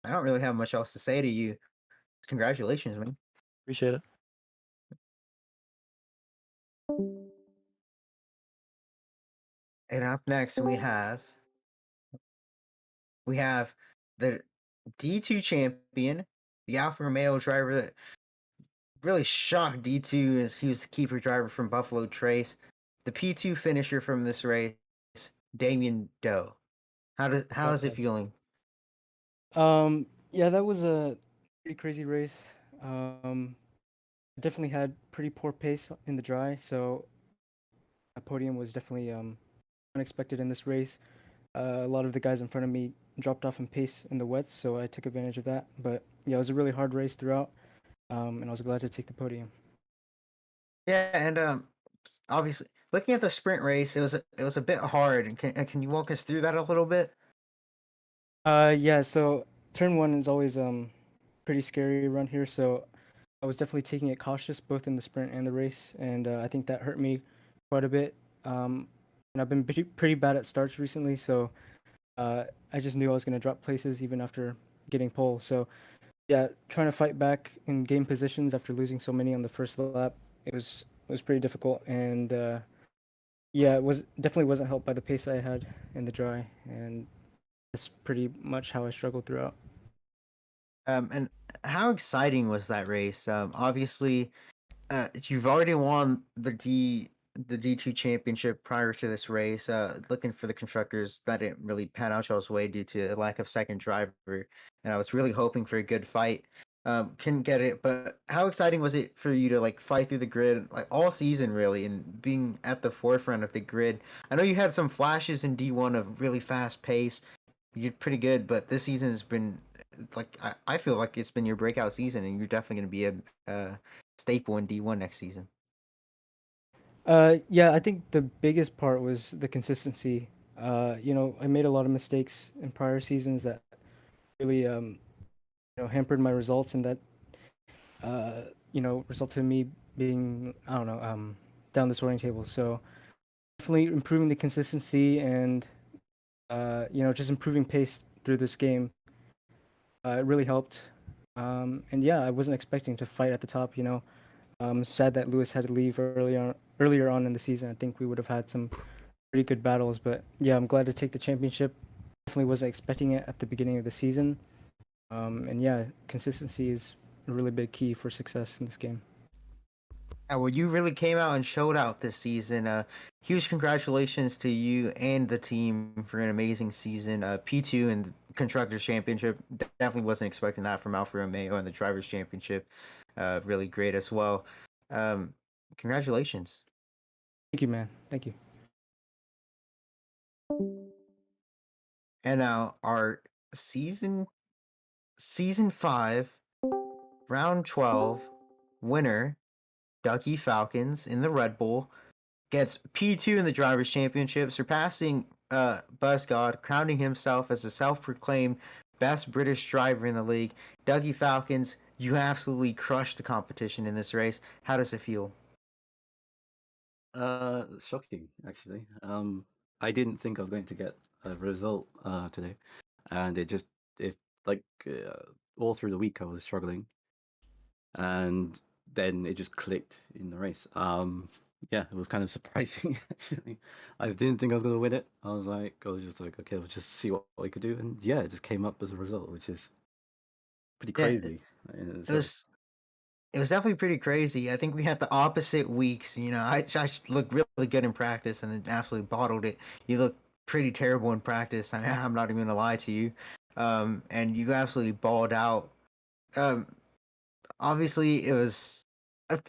I don't really have much else to say to you. Congratulations, man. appreciate it. And up next we have the D2 champion, the Alfa Romeo driver that really shocked D2 as he was the keeper driver from Buffalo Trace. The P2 finisher from this race, Damien Doe. How Up, is it guys? feeling? Yeah, that was a pretty crazy race. Definitely had pretty poor pace in the dry, so a podium was definitely unexpected in this race. A lot of the guys in front of me dropped off in pace in the wets, so I took advantage of that. But yeah, it was a really hard race throughout, and I was glad to take the podium. Yeah, and obviously looking at the sprint race, it was a bit hard. And can you walk us through that a little bit? Yeah, so turn one is always pretty scary around here, so I was definitely taking it cautious both in the sprint and the race, and I think that hurt me quite a bit. And I've been pretty bad at starts recently, so I just knew I was going to drop places even after getting pole. So yeah, trying to fight back in game positions after losing so many on the first lap, it was pretty difficult, and yeah, it was definitely wasn't helped by the pace I had in the dry, and that's pretty much how I struggled throughout. And how exciting was that race? Obviously, you've already won the D2 championship prior to this race. Looking for the constructors, that didn't really pan out y'all's way due to a lack of second driver, and I was really hoping for a good fight. Couldn't get it, but how exciting was it for you to like fight through the grid like all season really, and being at the forefront of the grid? I know you had some flashes in D1 of really fast pace. You did pretty good, but this season has been like I feel like it's been your breakout season, and you're definitely going to be a staple in D1 next season. Yeah, I think the biggest part was the consistency. I made a lot of mistakes in prior seasons that really, hampered my results, and that, resulted in me being, I don't know, down the scoring table. So definitely improving the consistency and, just improving pace through this game. It really helped. And yeah, I wasn't expecting to fight at the top. Sad that Lewis had to leave earlier on in the season. I think we would have had some pretty good battles. But yeah, I'm glad to take the championship. Definitely wasn't expecting it at the beginning of the season. And yeah, consistency is a really big key for success in this game. Yeah, well, you really came out and showed out this season. Huge congratulations to you and the team for an amazing season. P2 and Constructors Championship, definitely wasn't expecting that from Alfa Romeo, and the Drivers Championship, really great as well. Um, Congratulations. Thank you, man. Thank you. And now our season season 5, round 12 winner, Ducky Falcons in the Red Bull, gets P2 in the Drivers' Championship, surpassing Buzz God, crowning himself as the self-proclaimed best British driver in the league. Dougie Falcons, you absolutely crushed the competition in this race. How does it feel? Shocking actually. I didn't think I was going to get a result today, and it like all through the week I was struggling, and then it just clicked in the race. Yeah, it was kind of surprising actually. I didn't think I was going to win it. I was just like, okay, we'll just see what we could do, and yeah, it just came up as a result, which is pretty Yeah, crazy in it itself. was definitely pretty crazy. I think we had the opposite weeks. I looked really good in practice and then absolutely bottled it. You look pretty terrible in practice. I'm not even gonna lie to you. And you absolutely balled out. Um, Obviously it was.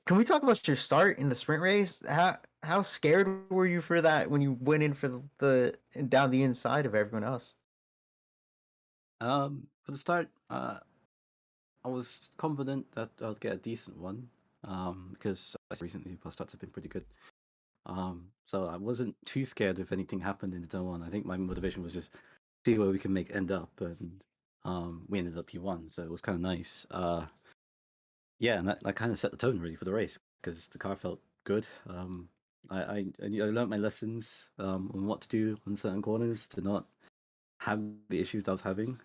Can we talk about your start in the sprint race? How scared were you for that when you went in for the down the inside of everyone else? For the start, I was confident that I'd get a decent one, because recently my starts have been pretty good. So I wasn't too scared if anything happened in the turn one. I think my motivation was just see where we can end up, and we ended up P1, so it was kind of nice. Yeah, and that kind of set the tone really for the race because the car felt good. I learned my lessons on what to do on certain corners to not have the issues I was having.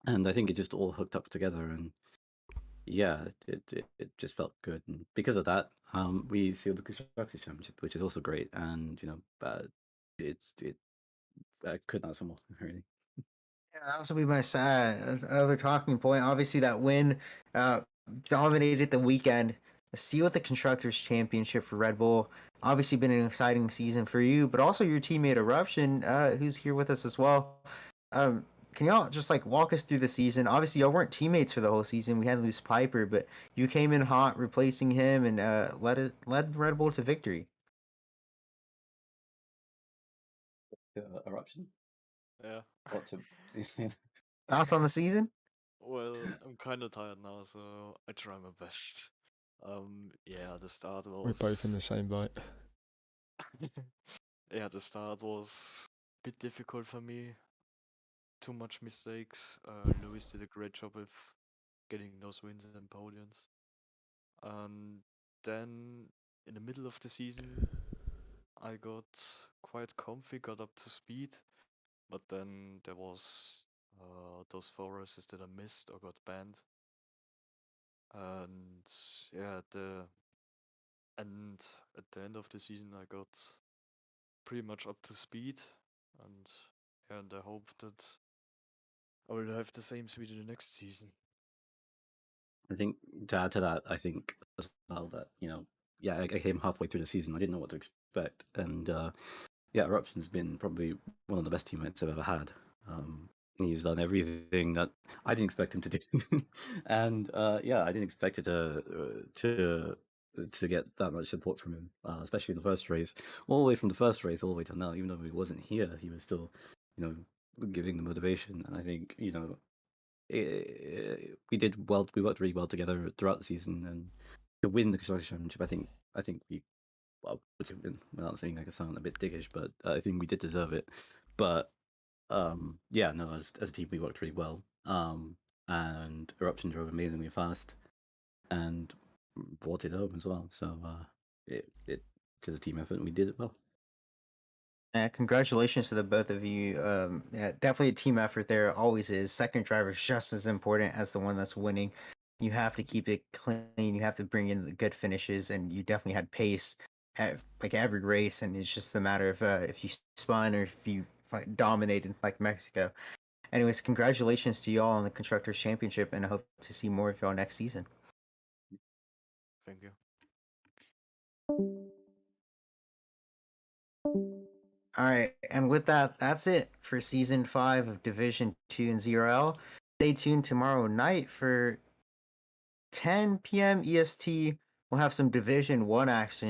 And I think it just all hooked up together, and yeah, it just felt good, and because of that, we sealed the constructors championship, which is also great, and it could not have more really. Yeah, that also be my other talking point. Obviously, that win dominated the weekend. The seal at the Constructors' Championship for Red Bull. Obviously, been an exciting season for you, but also your teammate Eruption, who's here with us as well. Can y'all just walk us through the season? Obviously, y'all weren't teammates for the whole season. We had to lose Piper, but you came in hot, replacing him, and led Red Bull to victory. Eruption. Yeah. What to? Thoughts on the season? Well, I'm kind of tired now, so I try my best. Yeah, the start We're both in was the same boat. yeah, the start was a bit difficult for me. Too much mistakes. Lewis did a great job with getting those wins and podiums. And then in the middle of the season, I got quite comfy, got up to speed, but then there was those 4 races that I missed or got banned. And yeah, at the end of the season, I got pretty much up to speed, and yeah, and I hope that I will have the same speed in the next season. I think to add to that, I think as well that yeah, I came halfway through the season. I didn't know what to expect, and yeah, Eruption's been probably one of the best teammates I've ever had. He's done everything that I didn't expect him to do, and yeah, I didn't expect it to get that much support from him, especially in the first race, all the way from the first race all the way to now. Even though he wasn't here, he was still, giving the motivation, and I think we did well. We worked really well together throughout the season, and to win the construction championship, I think we without saying I sound a bit dickish, but I think we did deserve it. But yeah, no, as a team we worked really well. And Eruption drove amazingly fast and brought it home as well. So it to the team effort, and we did it well. Congratulations to the both of you. Yeah, definitely a team effort there. Always is. Second driver is just as important as the one that's winning. You have to keep it clean. You have to bring in the good finishes, and you definitely had pace at every race. And it's just a matter of if you spun or if you dominated like Mexico. Anyways, congratulations to y'all on the Constructors Championship, and I hope to see more of y'all next season. Thank you. All right, and with that, that's it for season 5 of Division 2 and ZRL. Stay tuned tomorrow night for 10 p.m. EST. We'll have some Division 1 action